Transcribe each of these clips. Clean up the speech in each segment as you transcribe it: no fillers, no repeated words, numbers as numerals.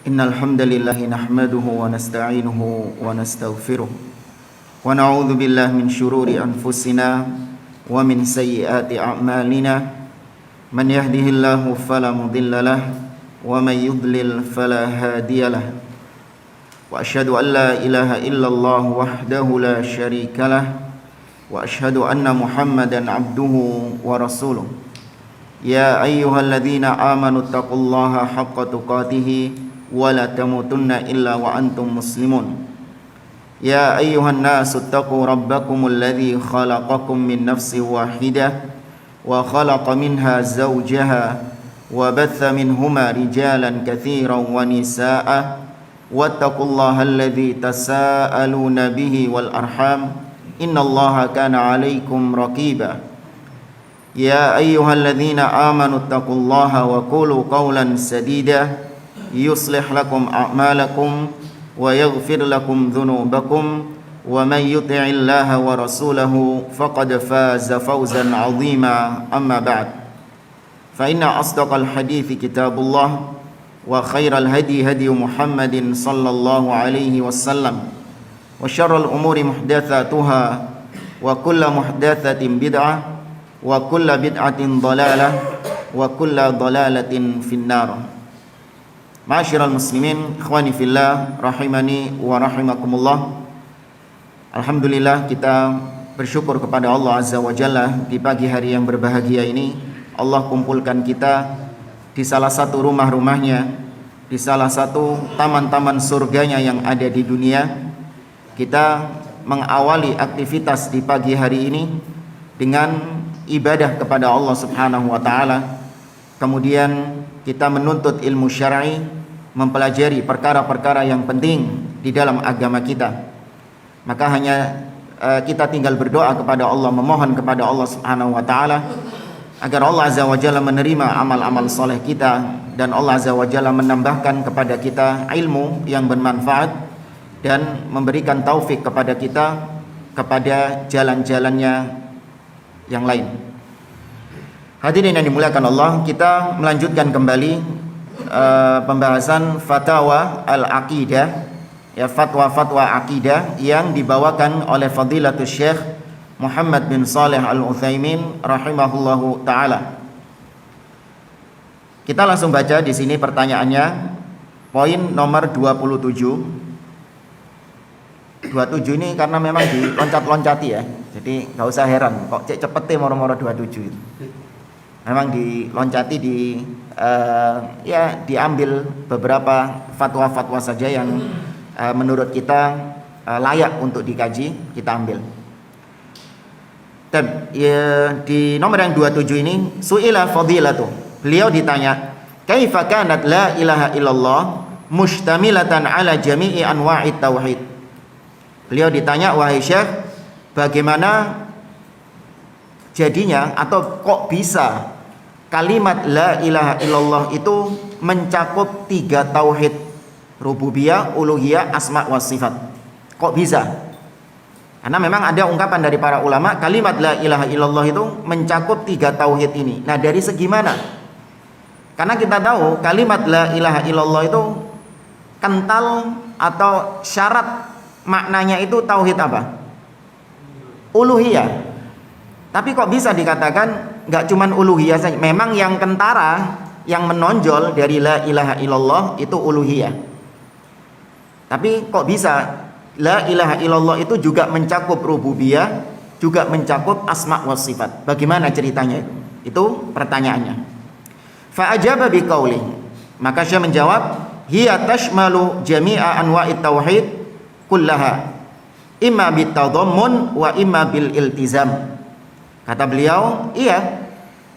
Innal hamdalillah nahmaduhu wa nasta'inuhu wa nastaghfiruh wa na'udzu billahi min shururi anfusina wa min sayyiati a'malina man yahdihillahu fala mudilla lahu wa man yudlil fala hadiyalah wa asyhadu an la ilaha illallah wahdahu la syarika lah wa asyhadu anna Muhammadan abduhu wa rasuluh. Ya ayyuhalladzina amanu taqullaha haqqa tuqatih wa la tamutunna illa wa antum muslimun. Ya ayyuhan nasu taqu rabbakumul ladzi khalaqakum min nafsin wahidah wa khalaqa minha zawjaha wa batha minhuma rijalan katsiran wa nisaa'a wattaqullaha alladzi tasaaluna bihi wal arham innallaha kana 'alaikum raqiba. Ya ayyuhalladzina amanu taqullaha wa qulu qawlan sadida yuslih lakum a'malakum wa yaghfir lakum dhunubakum wa man yuti'illaha wa rasulahu faqad faza fawzan 'azima. Amma ba'd, fa inna asdaqal hadithi kitabullah wa khairal hadi hadi Muhammadin sallallahu alaihi wasallam wa syarrul umuri muhdatsatuha wa kullu muhdatsatin bid'ah wa kullu bid'atin dhalalah wa kullu dhalalatin finnar. Ma'asyiral muslimin, ikhwani fillah, rahimani wa rahimakumullah. Alhamdulillah, kita bersyukur kepada Allah Azza wa Jalla di pagi hari yang berbahagia ini. Allah kumpulkan kita di salah satu rumah-rumahnya, di salah satu taman-taman surganya yang ada di dunia. Kita mengawali aktivitas di pagi hari ini dengan ibadah kepada Allah Subhanahu wa taala. Kemudian kita menuntut ilmu syar'i, mempelajari perkara-perkara yang penting di dalam agama kita. Maka hanya kita tinggal berdoa kepada Allah, memohon kepada Allah Subhanahu wa taala agar Allah Azza wa Jalla menerima amal-amal soleh kita, dan Allah Azza wa Jalla menambahkan kepada kita ilmu yang bermanfaat dan memberikan taufik kepada kita kepada jalan-jalannya yang lain. Hadirin yang dimuliakan Allah, kita melanjutkan kembali pembahasan fatwa al-aqidah, ya, fatwa-fatwa aqidah yang dibawakan oleh Fadilatul Syekh Muhammad bin Shalih Al-Utsaimin rahimahullahu taala. Kita langsung baca di sini pertanyaannya, poin nomor 27. 27 ini karena memang diloncat-loncati ya. Jadi enggak usah heran kok cek cepete moro-moro 27 itu. Memang diloncati diambil beberapa fatwa-fatwa saja yang menurut kita layak untuk dikaji, kita ambil. Dan di nomor yang 27 ini, su'ila fadilatu, beliau ditanya, kaifa kanat la ilaha illallah mustamilatan ala jami'i anwa'it tauhid. Beliau ditanya, wahai Syekh, bagaimana jadinya atau kok bisa kalimat la ilaha illallah itu mencakup 3 tauhid, rububiyah, uluhiyah, asma wa sifat? Kok bisa? Karena memang ada ungkapan dari para ulama kalimat la ilaha illallah itu mencakup 3 tauhid ini. Nah, dari segi mana? Karena kita tahu kalimat la ilaha illallah itu kental atau syarat maknanya itu tauhid apa? Uluhiyah. Tapi kok bisa dikatakan nggak cuman uluhiyah saja? Memang yang kentara, yang menonjol dari la ilaha illallah itu uluhiyah. Tapi kok bisa la ilaha illallah itu juga mencakup rububiyah, juga mencakup asma wa sifat? Bagaimana ceritanya itu? Itu pertanyaannya. Fa ajaba biqauli, maka Syekh menjawab, hiya tashmalu jami'a anwa'it tauhid kullaha imma bitadammun wa imma bil iltizam. Kata beliau, iya,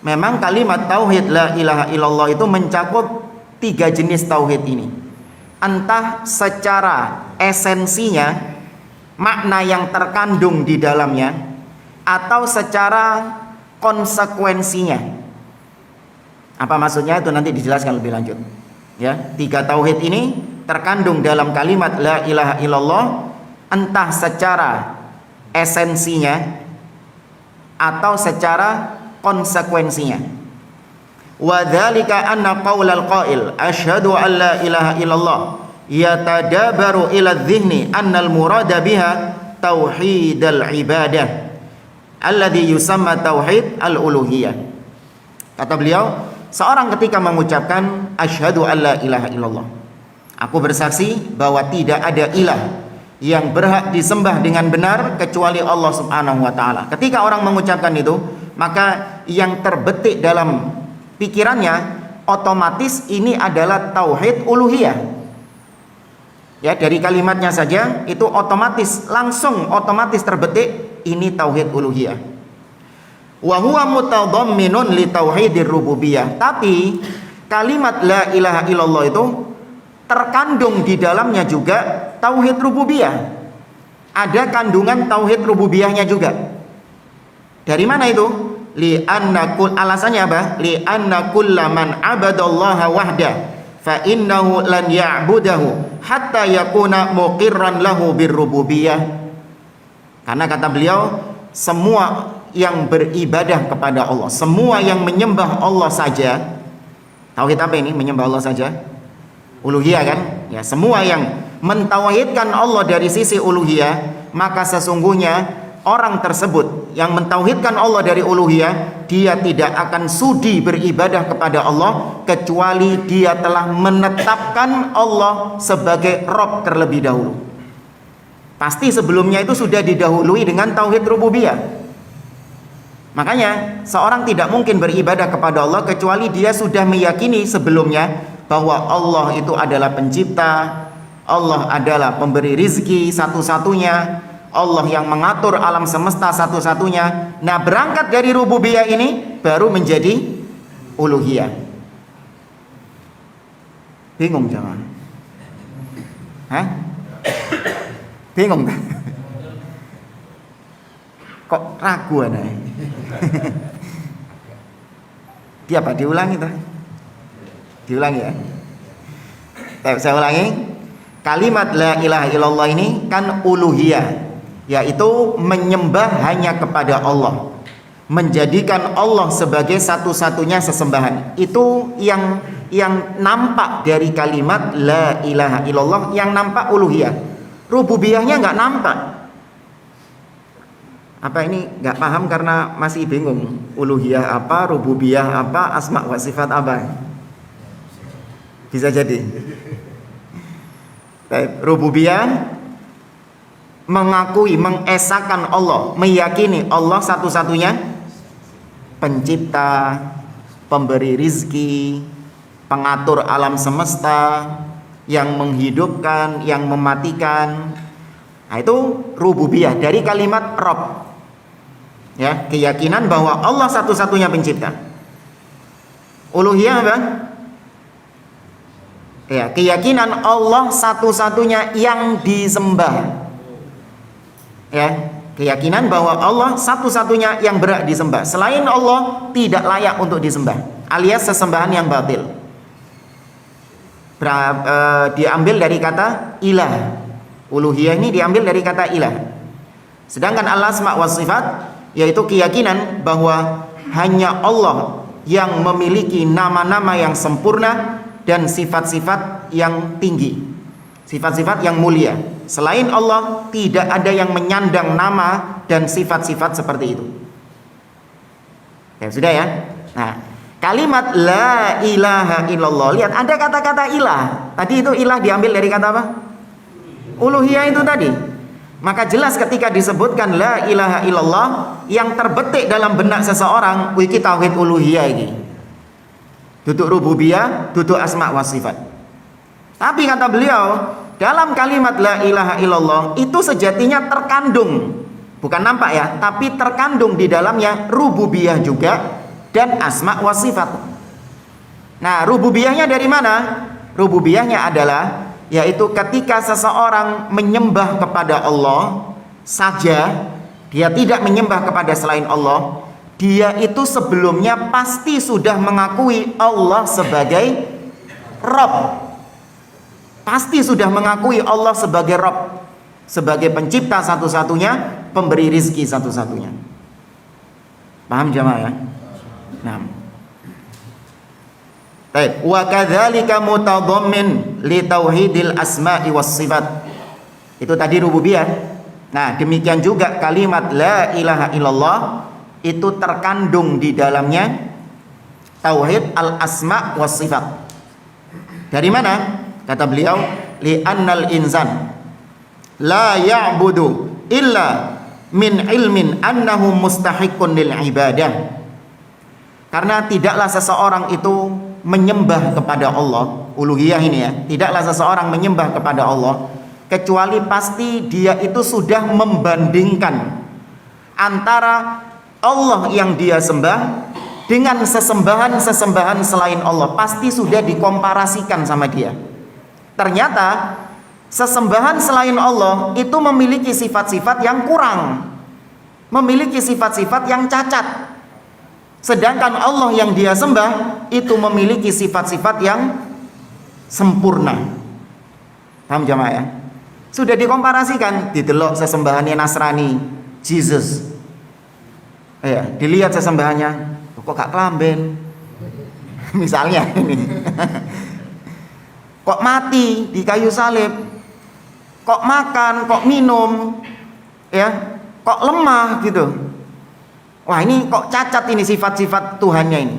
memang kalimat tauhid la ilaha illallah itu mencakup 3 jenis tauhid ini. Entah secara esensinya, makna yang terkandung di dalamnya, atau secara konsekuensinya. Apa maksudnya itu nanti dijelaskan lebih lanjut. Ya, 3 tauhid ini terkandung dalam kalimat la ilaha illallah, entah secara esensinya atau secara konsekuensinya. Wa dzalika anna qaulal qail asyhadu an la ilaha illallah yatadabaru ila dhihni annal murada biha tauhidal ibadah alladhi yusamma tauhid al-uluhiyah. Kata beliau, seorang ketika mengucapkan asyhadu an la ilaha illallah, aku bersaksi bahwa tidak ada ilah yang berhak disembah dengan benar kecuali Allah Subhanahu wa taala. Ketika orang mengucapkan itu, maka yang terbetik dalam pikirannya otomatis ini adalah tauhid uluhiyah. Ya, dari kalimatnya saja itu otomatis terbetik ini tauhid uluhiyah. Wa huwa mutadamminun li tauhidir rububiyah. Tapi kalimat la ilaha illallah itu terkandung di dalamnya juga tauhid rububiyah. Ada kandungan tauhid rububiyahnya juga. Dari mana itu? Alasannya apa? Li anna kullaman abadallaha wahda fa innahu lan ya'budahu hatta yakuna muqirran lahu birrububiyah. Karena kata beliau, semua yang beribadah kepada Allah, semua yang menyembah Allah saja. Tauhid apa ini? Menyembah Allah saja? Uluhiyah kan? Ya, semua yang mentauhidkan Allah dari sisi uluhiyah, maka sesungguhnya orang tersebut yang mentauhidkan Allah dari uluhiyah, dia tidak akan sudi beribadah kepada Allah kecuali dia telah menetapkan Allah sebagai Rabb terlebih dahulu. Pasti sebelumnya itu sudah didahului dengan tauhid rububiyah. Makanya seorang tidak mungkin beribadah kepada Allah kecuali dia sudah meyakini sebelumnya bahwa Allah itu adalah pencipta, Allah adalah pemberi rizki satu-satunya, Allah yang mengatur alam semesta satu-satunya. Nah, berangkat dari rububiyah ini baru menjadi uluhiyah. Bingung jangan? Hah? Bingung kan? Kok ragu aneh? Dia apa? Diulangi tuh? Diulangi ya? Saya ulangi. Kalimat la ilaha illallah ini kan uluhiyah, yaitu menyembah hanya kepada Allah, menjadikan Allah sebagai satu-satunya sesembahan. Itu yang nampak dari kalimat la ilaha illallah, yang nampak uluhiyah. Rububiyahnya nggak nampak. Apa ini nggak paham karena masih bingung? Uluhiyah apa, rububiyah apa, asma wa sifat apa? Bisa jadi. Rububiyah mengakui, mengesahkan Allah, meyakini Allah satu-satunya pencipta, pemberi rizki, pengatur alam semesta, yang menghidupkan, yang mematikan. Nah, itu rububiyah dari kalimat Rabb. Ya, keyakinan bahwa Allah satu-satunya pencipta. Uluhiyah apa? Ya, keyakinan Allah satu-satunya yang disembah. Ya, keyakinan bahwa Allah satu-satunya yang berhak disembah. Selain Allah tidak layak untuk disembah, alias sesembahan yang batil. Diambil dari kata ilah. Uluhiyah ini diambil dari kata ilah. Sedangkan al-asma wa sifat yaitu keyakinan bahwa hanya Allah yang memiliki nama-nama yang sempurna dan sifat-sifat yang tinggi, sifat-sifat yang mulia. Selain Allah tidak ada yang menyandang nama dan sifat-sifat seperti itu. Ya sudah ya. Nah, kalimat la ilaha illallah, lihat ada kata-kata ilah. Tadi itu ilah diambil dari kata apa? Uluhiyah itu tadi. Maka jelas ketika disebutkan la ilaha illallah, yang terbetik dalam benak seseorang, iki tauhid uluhiyah ini. Duduk rububiyah, duduk asma wa sifat. Tapi kata beliau, dalam kalimat la ilaha illallah itu sejatinya terkandung, bukan nampak ya, tapi terkandung di dalamnya rububiyah juga dan asma wa sifat. Nah, rububiyahnya dari mana? Rububiyahnya adalah yaitu ketika seseorang menyembah kepada Allah saja, dia tidak menyembah kepada selain Allah, dia itu sebelumnya pasti sudah mengakui Allah sebagai Rabb. Pasti sudah mengakui Allah sebagai Rabb, sebagai pencipta satu-satunya, pemberi rizki satu-satunya. Paham jamaah ya? Nah, Baik, wa kadzalika mutadhammin li tauhidil asma'i was sifat. Itu tadi rububiyah. Nah, demikian juga kalimat la ilaha illallah itu terkandung di dalamnya tauhid al asma' was sifat. Dari mana? Kata beliau, li annal insan la ya'budu illa min ilmin annahu mustahiqqun lil ibadah. Karena tidaklah seseorang itu menyembah kepada Allah, uluhiyah ini ya, tidaklah seseorang menyembah kepada Allah kecuali pasti dia itu sudah membandingkan antara Allah yang dia sembah dengan sesembahan-sesembahan selain Allah. Pasti sudah dikomparasikan sama dia. Ternyata sesembahan selain Allah itu memiliki sifat-sifat yang kurang, memiliki sifat-sifat yang cacat. Sedangkan Allah yang dia sembah itu memiliki sifat-sifat yang sempurna. Paham jamaah ya? Sudah dikomparasikan, didelok sesembahannya Nasrani, Jesus. Ya, dilihat sesembahannya, kok gak kelamben? Misalnya ini. Kok mati di kayu salib? Kok makan, kok minum? Ya, kok lemah gitu. Wah, ini kok cacat ini sifat-sifat Tuhannya ini.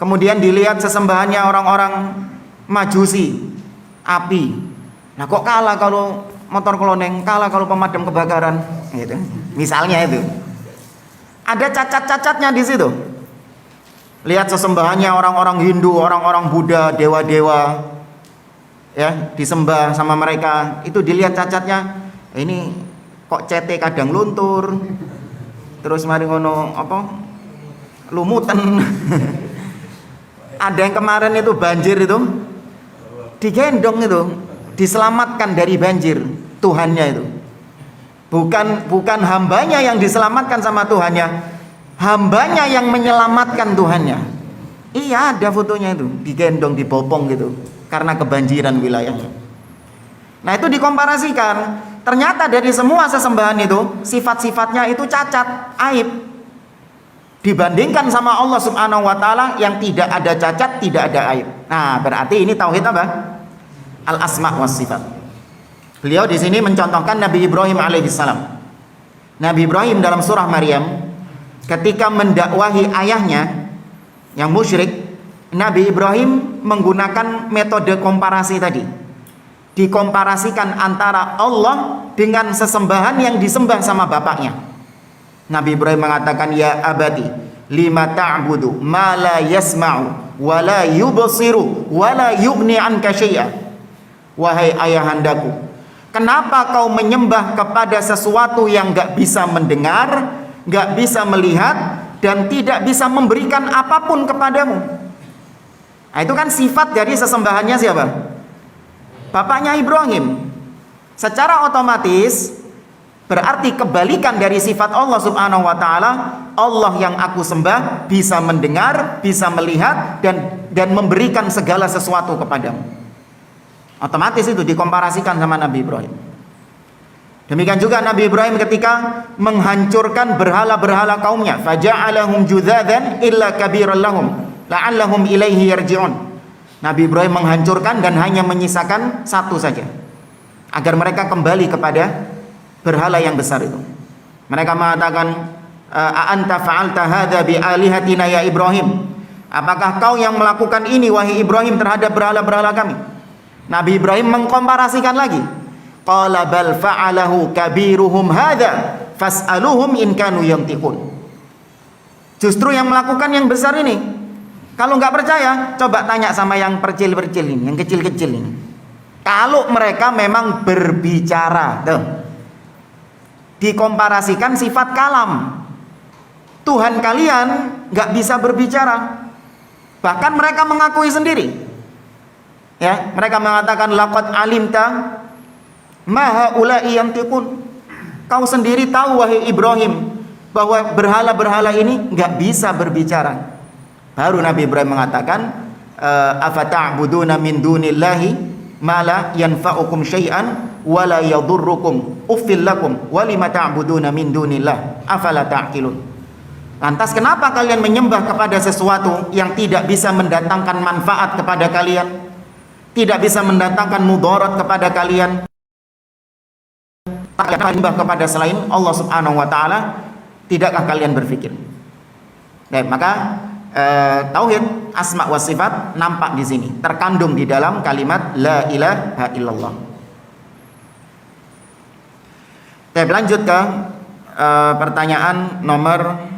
Kemudian dilihat sesembahannya orang-orang Majusi, api. Nah, kok kalah kalau motor keloneng, kalah kalau pemadam kebakaran, gitu. Misalnya itu. Ada cacat-cacatnya di situ. Lihat sesembahannya orang-orang Hindu, orang-orang Buddha, dewa-dewa, ya, disembah sama mereka. Itu dilihat cacatnya. Ini kok cete kadang luntur. Terus mari ngono apa? Lumutan. Ada yang kemarin itu banjir itu digendong itu, diselamatkan dari banjir Tuhannya itu. Bukan hambanya yang diselamatkan sama Tuhannya, hambanya yang menyelamatkan Tuhannya. Iya, ada fotonya itu, digendong, dibopong gitu karena kebanjiran wilayahnya. Nah, itu dikomparasikan. Ternyata dari semua sesembahan itu sifat-sifatnya itu cacat, aib. Dibandingkan sama Allah Subhanahu wa taala yang tidak ada cacat, tidak ada aib. Nah, berarti ini tauhid apa? Al asma was sifat. Beliau di sini mencontohkan Nabi Ibrahim alaihissalam. Nabi Ibrahim dalam surah Maryam ketika mendakwahi ayahnya yang musyrik, Nabi Ibrahim menggunakan metode komparasi tadi. Dikomparasikan antara Allah dengan sesembahan yang disembah sama bapaknya. Nabi Ibrahim mengatakan, ya abadi lima ta'budu ma la yasma'u wa la yubsiru wa la yughni anka syai'a. Wahai ayahandaku, kenapa kau menyembah kepada sesuatu yang gak bisa mendengar, gak bisa melihat, dan tidak bisa memberikan apapun kepadamu? Nah, itu kan sifat dari sesembahannya siapa? Bapaknya Ibrahim. Secara otomatis berarti kebalikan dari sifat Allah Subhanahu wa taala. Allah yang aku sembah bisa mendengar, bisa melihat, dan memberikan segala sesuatu kepadamu. Otomatis itu dikomparasikan sama Nabi Ibrahim. Demikian juga Nabi Ibrahim ketika menghancurkan berhala-berhala kaumnya, faja'alahum judzadan illa kabiran lahum la'allahum ilaihi yarji'un. Nabi Ibrahim menghancurkan dan hanya menyisakan satu saja, agar mereka kembali kepada berhala yang besar itu. Mereka mengatakan, a'anta fa'alta hadza bi alihatina ya Ibrahim? Apakah kau yang melakukan ini wahai Ibrahim terhadap berhala-berhala kami? Nabi Ibrahim mengkomparasikan lagi. Qala bal fa'alahu kabiruhum hadza fas'aluhum in kanu yantiqun. Justru yang melakukan yang besar ini. Kalau nggak percaya, coba tanya sama yang percil-percil ini, yang kecil-kecil ini. Kalau mereka memang berbicara, tuh. Dikomparasikan sifat kalam. Tuhan kalian nggak bisa berbicara. Bahkan mereka mengakui sendiri. Ya, mereka mengatakan laqad alimta ma haula'i yantiqun. Kau sendiri tahu wahai Ibrahim bahwa berhala-berhala ini nggak bisa berbicara. Baru Nabi Ibrahim mengatakan, afata'buduna min dunillahi ma la yanfa'ukum syai'an wa la yadurrukum uffil lakum wa lima ta'buduna min dunillah afala ta'qilun. Lantas kenapa kalian menyembah kepada sesuatu yang tidak bisa mendatangkan manfaat kepada kalian, tidak bisa mendatangkan mudarat kepada kalian? Kalian menyembah kepada selain Allah Subhanahu wa taala, tidakkah kalian berpikir? Baik, maka tauhid asma wa sifat nampak di sini, terkandung di dalam kalimat la ilaha illallah. Kita lanjut ke pertanyaan nomor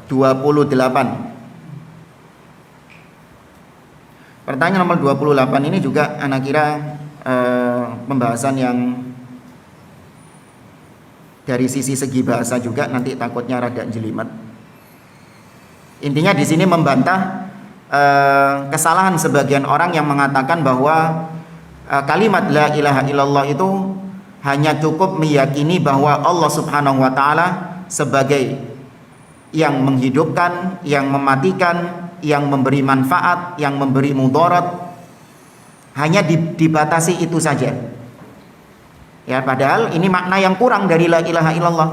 28. Pertanyaan nomor 28 ini juga anak kira pembahasan yang dari sisi segi bahasa juga nanti takutnya rada jelimet. Intinya di sini membantah kesalahan sebagian orang yang mengatakan bahwa kalimat la ilaha illallah itu hanya cukup meyakini bahwa Allah Subhanahu wa taala sebagai yang menghidupkan, yang mematikan, yang memberi manfaat, yang memberi mudarat, hanya dibatasi itu saja. Ya, padahal ini makna yang kurang dari la ilaha illallah.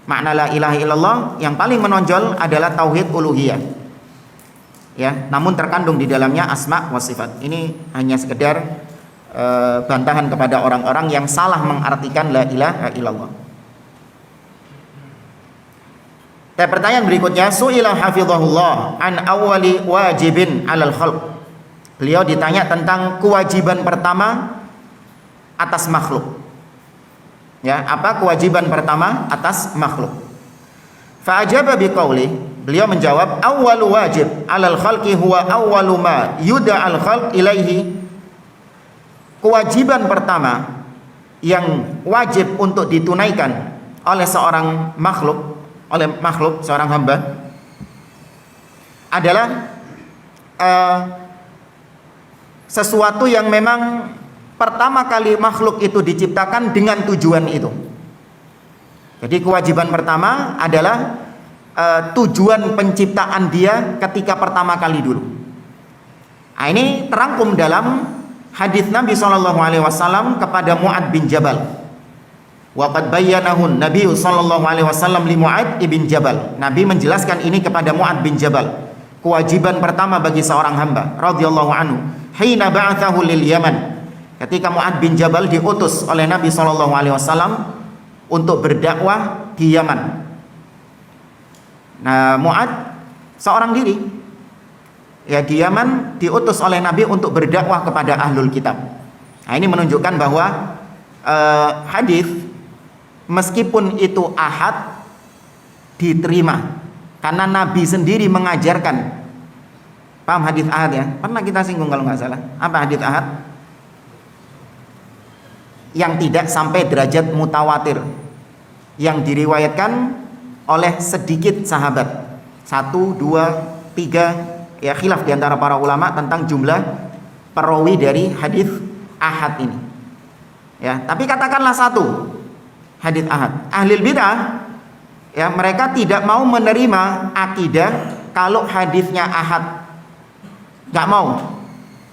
Makna la ilaha illallah yang paling menonjol adalah tauhid uluhiyah. Ya, namun terkandung di dalamnya asma wa sifat. Ini hanya sekedar bantahan kepada orang-orang yang salah mengartikan la ilaha illallah. Pertanyaan berikutnya, su'ila hafizahullah an awwali wajibin 'alal khalq. Beliau ditanya tentang kewajiban pertama atas makhluk. Ya, apa kewajiban pertama atas makhluk? Fa ajaba biqauli, beliau menjawab, awwalu wajib 'alal khalqi huwa awwalu ma yud'al khalq ilaihi. Kewajiban pertama yang wajib untuk ditunaikan oleh seorang makhluk, seorang hamba adalah sesuatu yang memang pertama kali makhluk itu diciptakan dengan tujuan itu. Jadi kewajiban pertama adalah tujuan penciptaan dia ketika pertama kali dulu. Nah, ini terangkum dalam hadis Nabi SAW kepada Mu'ad bin Jabal. Wa qad bayyanahu Nabi SAW li Mu'ad ibn Jabal. Nabi menjelaskan ini kepada Mu'ad bin Jabal. Kewajiban pertama bagi seorang hamba radhiyallahu anhu hina ba'athahu lil Yaman. Ketika Mu'ad bin Jabal diutus oleh Nabi SAW untuk berdakwah di Yaman. Nah, Mu'ad seorang diri ya di Yaman diutus oleh Nabi untuk berdakwah kepada ahlul kitab. Nah, ini menunjukkan bahwa hadis meskipun itu ahad diterima karena Nabi sendiri mengajarkan. Paham hadis ahad ya? Pernah kita singgung kalau nggak salah. Apa hadis ahad? Yang tidak sampai derajat mutawatir, yang diriwayatkan oleh sedikit sahabat, 1, 2, 3. Ya, khilaf di antara para ulama tentang jumlah perawi dari hadis ahad ini. Ya, tapi katakanlah 1 hadis ahad. Ahlul bidah ya, mereka tidak mau menerima akidah kalau hadisnya ahad. Enggak mau.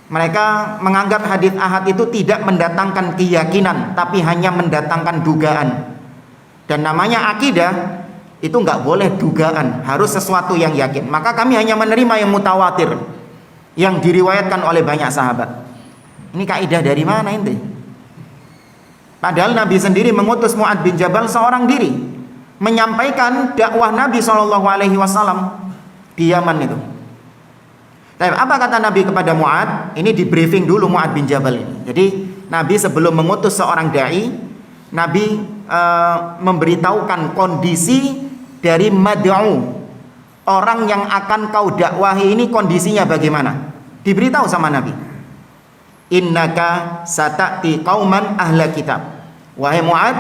Mereka menganggap hadis ahad itu tidak mendatangkan keyakinan, tapi hanya mendatangkan dugaan. Dan namanya akidah itu nggak boleh dugaan, harus sesuatu yang yakin. Maka kami hanya menerima yang mutawatir, yang diriwayatkan oleh banyak sahabat. Ini kaidah dari mana ini? Padahal Nabi sendiri mengutus Mu'ad bin Jabal seorang diri menyampaikan dakwah Nabi SAW di Yaman itu. Tapi apa kata Nabi kepada Mu'ad? Ini di briefing dulu Mu'ad bin Jabal ini. Jadi Nabi sebelum mengutus seorang dai, Nabi memberitahukan kondisi dari mad'u, orang yang akan kau dakwahi ini kondisinya bagaimana. Diberitahu sama Nabi, innaka sata'ti qauman ahla kitab. Wahai Mu'ad,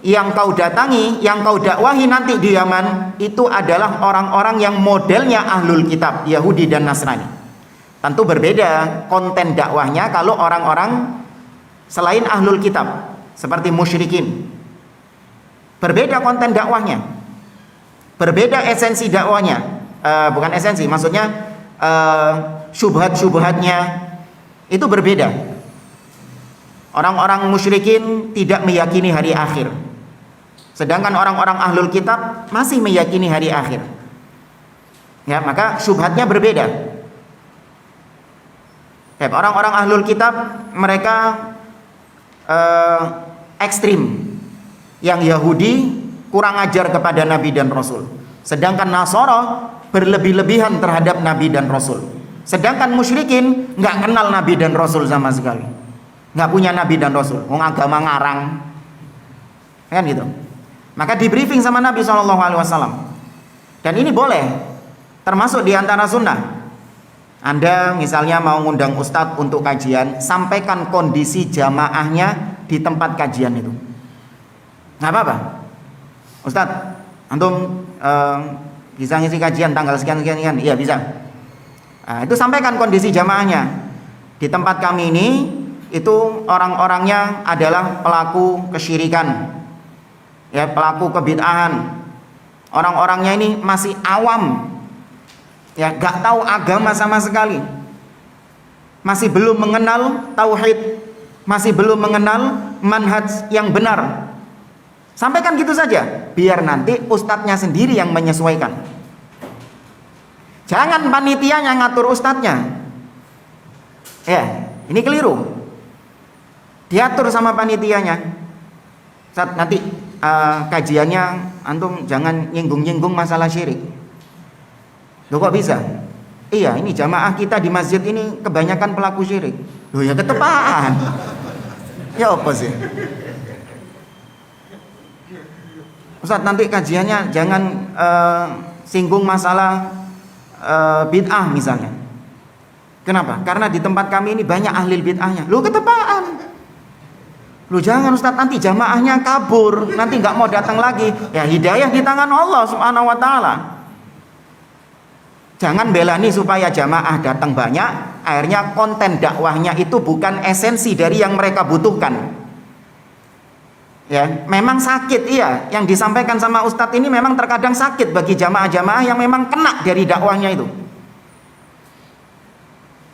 yang kau datangi, yang kau dakwahi nanti di Yaman itu adalah orang-orang yang modelnya ahlul kitab, Yahudi dan Nasrani. Tentu berbeda konten dakwahnya kalau orang-orang selain ahlul kitab seperti musyrikin. Berbeda konten dakwahnya, berbeda esensi dakwahnya, bukan esensi, maksudnya syubhat-syubhatnya itu berbeda. Orang-orang musyrikin tidak meyakini hari akhir, Sedangkan orang-orang ahlul kitab masih meyakini hari akhir. Ya, maka syubhatnya berbeda. Ya, orang-orang ahlul kitab mereka ekstrim. Yang Yahudi kurang ajar kepada Nabi dan Rasul. Sedangkan Nasara berlebih-lebihan terhadap Nabi dan Rasul. Sedangkan musyrikin nggak kenal Nabi dan Rasul sama sekali, nggak punya Nabi dan Rasul, agama ngarang, kan gitu. Maka di briefing sama Nabi SAW. Dan ini boleh, termasuk di antara sunnah. Anda misalnya mau ngundang ustadz untuk kajian, sampaikan kondisi jamaahnya di tempat kajian itu. Nggak apa-apa, ustadz, antum bisa ngisi kajian tanggal sekian, iya bisa. Nah, itu sampaikan kondisi jamaahnya. Di tempat kami ini itu orang-orangnya adalah pelaku kesyirikan, ya, pelaku kebid'ahan. Orang-orangnya ini masih awam, ya, gak tahu agama sama sekali, masih belum mengenal tauhid, masih belum mengenal manhaj yang benar. Sampaikan gitu saja, biar nanti ustadznya sendiri yang menyesuaikan. Jangan panitianya ngatur ustadznya. Ya, ini keliru. Diatur sama panitianya. Saat nanti kajiannya antum jangan nyinggung-nyinggung masalah syirik. Loh kok bisa? Iya, ini jamaah kita di masjid ini kebanyakan pelaku syirik. Loh ya ketepaan. Ya apa sih? Ustaz, nanti kajiannya jangan singgung masalah bid'ah misalnya. Kenapa? Karena di tempat kami ini banyak ahli bid'ahnya. Lu ketepaan. Lu jangan Ustaz, nanti jamaahnya kabur, nanti nggak mau datang lagi. Ya hidayah di tangan Allah Subhanahu wa taala. Jangan belani supaya jamaah datang banyak, akhirnya konten dakwahnya itu bukan esensi dari yang mereka butuhkan. Ya, memang sakit, iya. Yang disampaikan sama Ustadz ini memang terkadang sakit bagi jamaah-jamaah yang memang kena dari dakwahnya itu.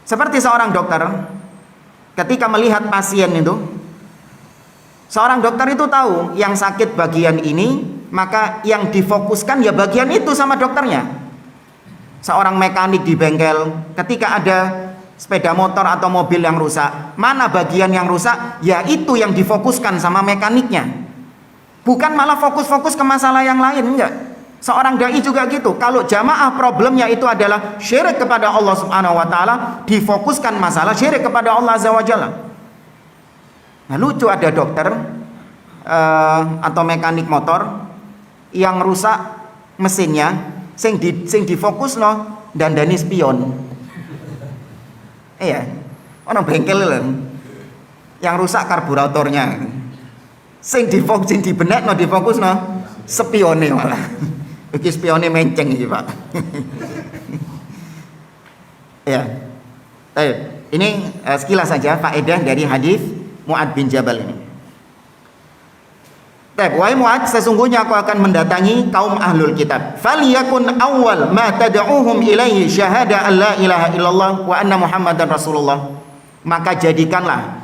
Seperti seorang dokter, ketika melihat pasien itu, seorang dokter itu tahu yang sakit bagian ini, maka yang difokuskan ya bagian itu sama dokternya. Seorang mekanik di bengkel, ketika ada sepeda motor atau mobil yang rusak, mana bagian yang rusak, ya itu yang difokuskan sama mekaniknya, bukan malah fokus-fokus ke masalah yang lain. Enggak. Seorang dai juga gitu. Kalau jamaah problemnya itu adalah syirik kepada Allah Subhanahu wa taala, difokuskan masalah syirik kepada Allah Azza wa Jalla. Nah, lucu ada dokter atau mekanik motor yang rusak mesinnya, sing difokus no dandani spion. Iya, orang bengkel lho, yang rusak karburatornya, sing dibenek no difokus no spione malah, iki spione menceng iki Pak. Ya, ini sekilas saja faedah dari hadis Mu'adz bin Jabal ini. Wahai Mu'adz, sesungguhnya aku akan mendatangi kaum ahlul kitab. Falyakun awwal ma tad'uhum ilaihi syahada an la ilaha illallah wa anna Muhammadan Rasulullah. Maka jadikanlah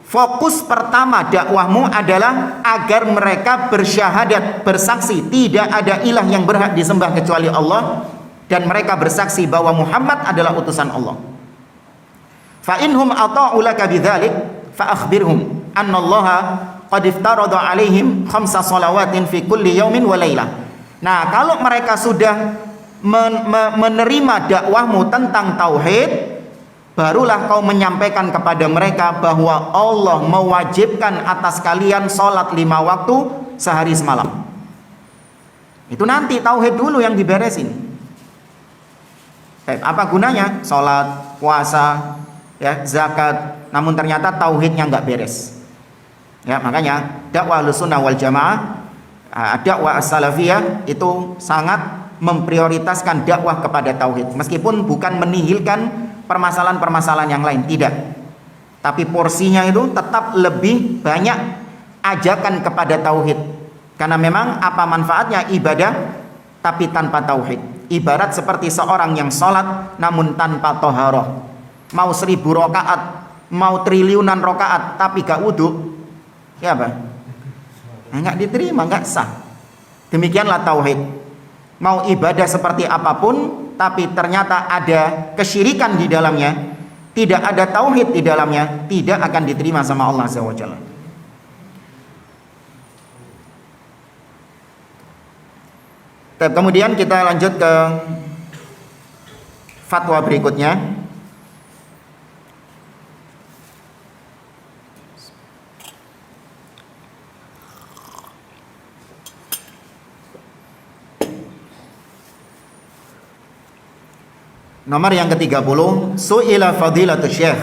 fokus pertama dakwahmu adalah agar mereka bersyahadat, bersaksi tidak ada ilah yang berhak disembah kecuali Allah, dan mereka bersaksi bahwa Muhammad adalah utusan Allah. Fa inhum ata'u laka bidzalik fa akhbirhum anna Allah qad iftarada alaihim 5 shalawatin fi kulli yaumin wa lailah. Nah, kalau mereka sudah menerima dakwahmu tentang tauhid, barulah kau menyampaikan kepada mereka bahwa Allah mewajibkan atas kalian salat 5 waktu sehari semalam. Itu nanti tauhid dulu yang diberesin. Apa gunanya salat, puasa, ya, zakat, namun ternyata tauhidnya nggak beres. Ya, makanya dakwah Ahlussunnah wal Jamaah, dakwah as-salafiyah itu sangat memprioritaskan dakwah kepada tauhid, meskipun bukan menihilkan permasalahan-permasalahan yang lain, tidak. Tapi porsinya itu tetap lebih banyak ajakan kepada tauhid. Karena memang apa manfaatnya ibadah tapi tanpa tauhid? Ibarat seperti seorang yang sholat namun tanpa toharoh. Mau 1000 rakaat, mau triliunan rakaat tapi gak wudhu, ya apa? Nggak diterima, nggak sah. Demikianlah tauhid. Mau ibadah seperti apapun, tapi ternyata ada kesyirikan di dalamnya, tidak ada tauhid di dalamnya, tidak akan diterima sama Allah Azza wa Jalla. Kemudian kita lanjut ke fatwa berikutnya. Nomor yang ke-30, su'ila fadilatul syekh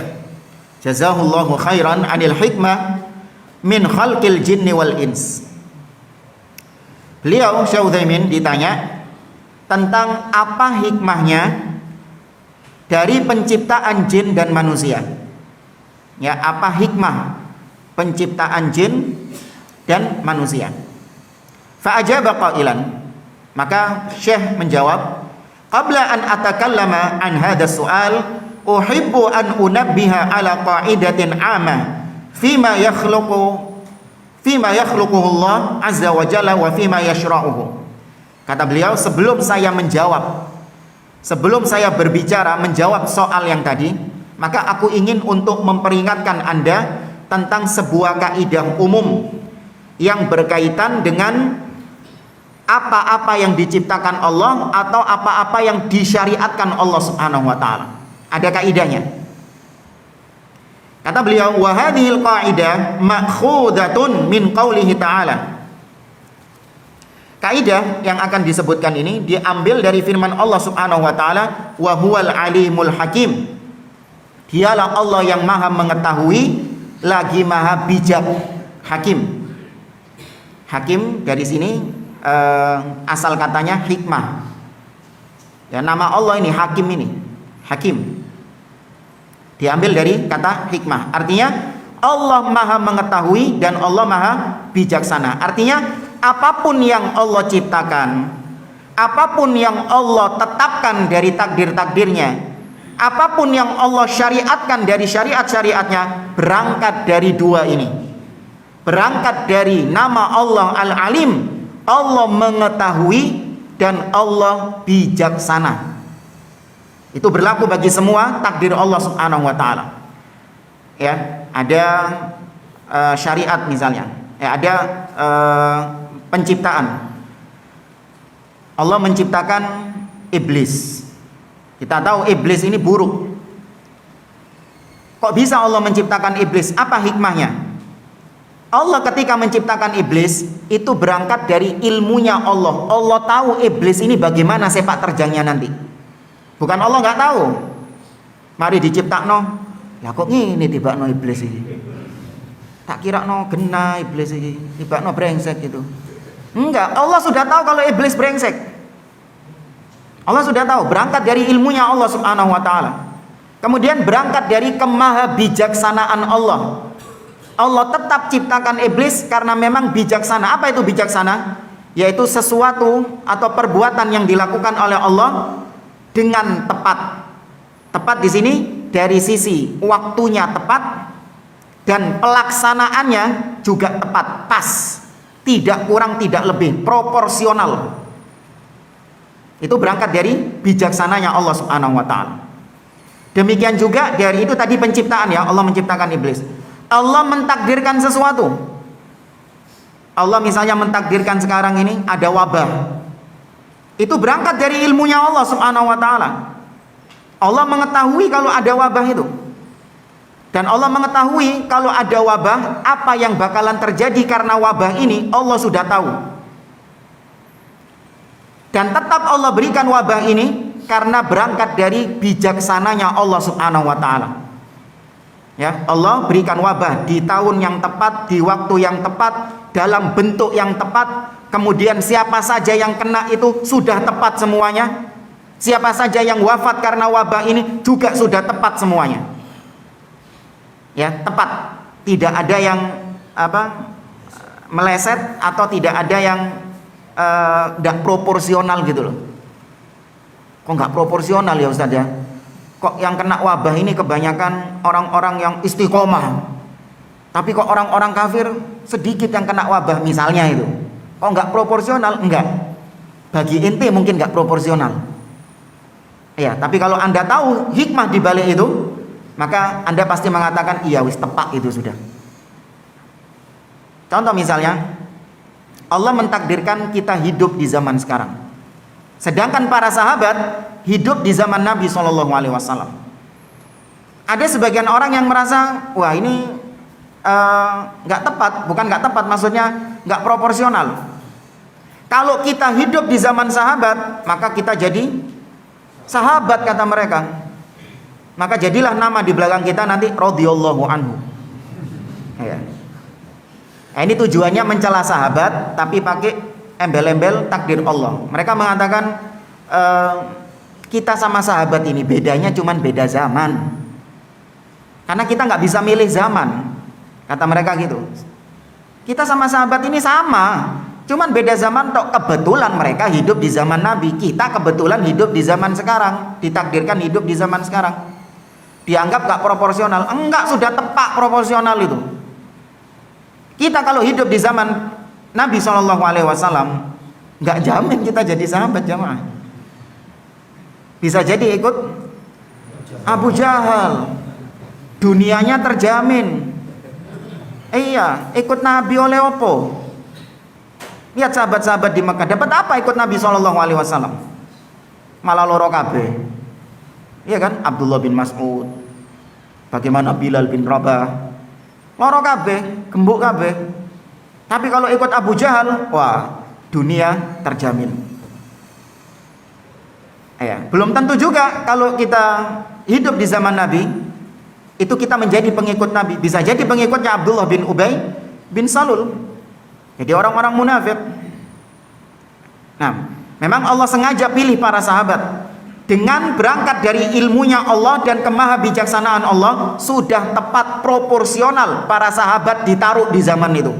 jazahullahu khairan 'anil hikmah min khalqil jinni wal ins. Beliau Syekh Utsaimin ditanya tentang apa hikmahnya dari penciptaan jin dan manusia. Ya, apa hikmah penciptaan jin dan manusia? Fa ajaba qailan, maka Syekh menjawab, qabla an atakallama an hadha su'al uhibbu an unabbiha ala qa'idatin 'amah fima yakhluquhu Allah azza wa jalla wa fima yashra'uhu. Kata beliau, sebelum saya berbicara menjawab soal yang tadi, maka aku ingin untuk memperingatkan Anda tentang sebuah kaidah umum yang berkaitan dengan apa-apa yang diciptakan Allah atau apa-apa yang disyariatkan Allah Subhanahu wa taala. Ada kaidahnya. Kata beliau, wa hadhil qaidah ma'khudatun min qaulihi ta'ala. Kaidah yang akan disebutkan ini diambil dari firman Allah Subhanahu wa taala, wa huwal alimul hakim. Dialah Allah yang Maha mengetahui lagi Maha bijak. Hakim. Hakim dari sini asal katanya hikmah. Ya, nama Allah ini Hakim ini. Hakim. Diambil dari kata hikmah. Artinya Allah Maha mengetahui dan Allah Maha bijaksana. Artinya apapun yang Allah ciptakan, apapun yang Allah tetapkan dari takdir-takdirnya, apapun yang Allah syariatkan dari syariat-syariatnya, berangkat dari dua ini. Berangkat dari nama Allah Al-Alim, Allah mengetahui, dan Allah bijaksana. Itu berlaku bagi semua takdir Allah Subhanahu wa taala. Ya, ada syariat misalnya. Ya, ada penciptaan. Allah menciptakan iblis. Kita tahu iblis ini buruk. Kok bisa Allah menciptakan iblis? Apa hikmahnya? Allah ketika menciptakan iblis itu berangkat dari ilmunya Allah. Allah tahu iblis ini bagaimana sepak terjangnya nanti. Bukan Allah nggak tahu. Mari diciptakno. Ya kok ngene tibakno iblis ini. Tak kira no gena iblis ini. Tibakno brengsek gitu. Enggak, Allah sudah tahu kalau iblis brengsek. Allah sudah tahu, berangkat dari ilmunya Allah Subhanahu wa taala. Kemudian berangkat dari kemahabijaksanaan Allah. Allah tetap ciptakan iblis karena memang bijaksana. Apa itu bijaksana? Yaitu sesuatu atau perbuatan yang dilakukan oleh Allah dengan tepat. Tepat di sini dari sisi waktunya tepat dan pelaksanaannya juga tepat, pas. Tidak kurang, tidak lebih, proporsional. Itu berangkat dari bijaksananya Allah Subhanahu wa taala. Demikian juga dari itu tadi penciptaan ya, Allah menciptakan iblis. Allah mentakdirkan sesuatu. Allah misalnya mentakdirkan sekarang ini ada wabah. Itu berangkat dari ilmunya Allah Subhanahu wa taala. Allah mengetahui kalau ada wabah itu. Dan Allah mengetahui kalau ada wabah, apa yang bakalan terjadi karena wabah ini, Allah sudah tahu. Dan tetap Allah berikan wabah ini karena berangkat dari bijaksananya Allah Subhanahu wa taala. Ya, Allah berikan wabah di tahun yang tepat, di waktu yang tepat, dalam bentuk yang tepat. Kemudian siapa saja yang kena itu sudah tepat semuanya. Siapa saja yang wafat karena wabah ini juga sudah tepat semuanya. Ya, tepat. Tidak ada yang meleset atau tidak ada yang tidak proporsional gitu loh. Kok nggak proporsional ya Ustaz ya? Kok yang kena wabah ini kebanyakan orang-orang yang istiqomah. Tapi kok orang-orang kafir sedikit yang kena wabah misalnya itu. Kok nggak proporsional? Enggak. Bagi ente mungkin nggak proporsional. Ya, tapi kalau Anda tahu hikmah di balik itu, maka Anda pasti mengatakan iya wis tepat itu sudah. Contoh misalnya, Allah mentakdirkan kita hidup di zaman sekarang. Sedangkan para sahabat hidup di zaman Nabi SAW. Ada sebagian orang yang merasa, wah ini nggak tepat, bukan nggak tepat, maksudnya nggak proporsional. Kalau kita hidup di zaman sahabat, maka kita jadi sahabat kata mereka. Maka jadilah nama di belakang kita nanti radhiyallahu anhu. Ya. Nah, ini tujuannya mencela sahabat, tapi pakai embel-embel takdir Allah. Mereka mengatakan kita sama sahabat ini bedanya cuman beda zaman. Karena kita nggak bisa milih zaman, kata mereka gitu. Kita sama sahabat ini sama, cuman beda zaman tok. Kebetulan mereka hidup di zaman Nabi, kita kebetulan hidup di zaman sekarang, ditakdirkan hidup di zaman sekarang. Dianggap nggak proporsional? Enggak, sudah tepat proporsional itu. Kita kalau hidup di zaman Nabi SAW, nggak jamin kita jadi sahabat jamaah. Bisa jadi ikut Abu Jahal, dunianya terjamin. Iya, ikut Nabi oleh opo? Lihat sahabat-sahabat di Mekah, dapat apa ikut Nabi SAW? Malah loro kabeh. Iya kan? Abdullah bin Mas'ud, bagaimana Bilal bin Rabah, loro kabeh, gembuk kabeh. Tapi kalau ikut Abu Jahal, wah, dunia terjamin. Ya, belum tentu juga kalau kita hidup di zaman Nabi itu kita menjadi pengikut Nabi. Bisa jadi pengikutnya Abdullah bin Ubay bin Salul. Jadi orang-orang munafik. Nah, memang Allah sengaja pilih para sahabat. Dengan berangkat dari ilmunya Allah dan kemahabijaksanaan Allah, sudah tepat proporsional para sahabat ditaruh di zaman itu.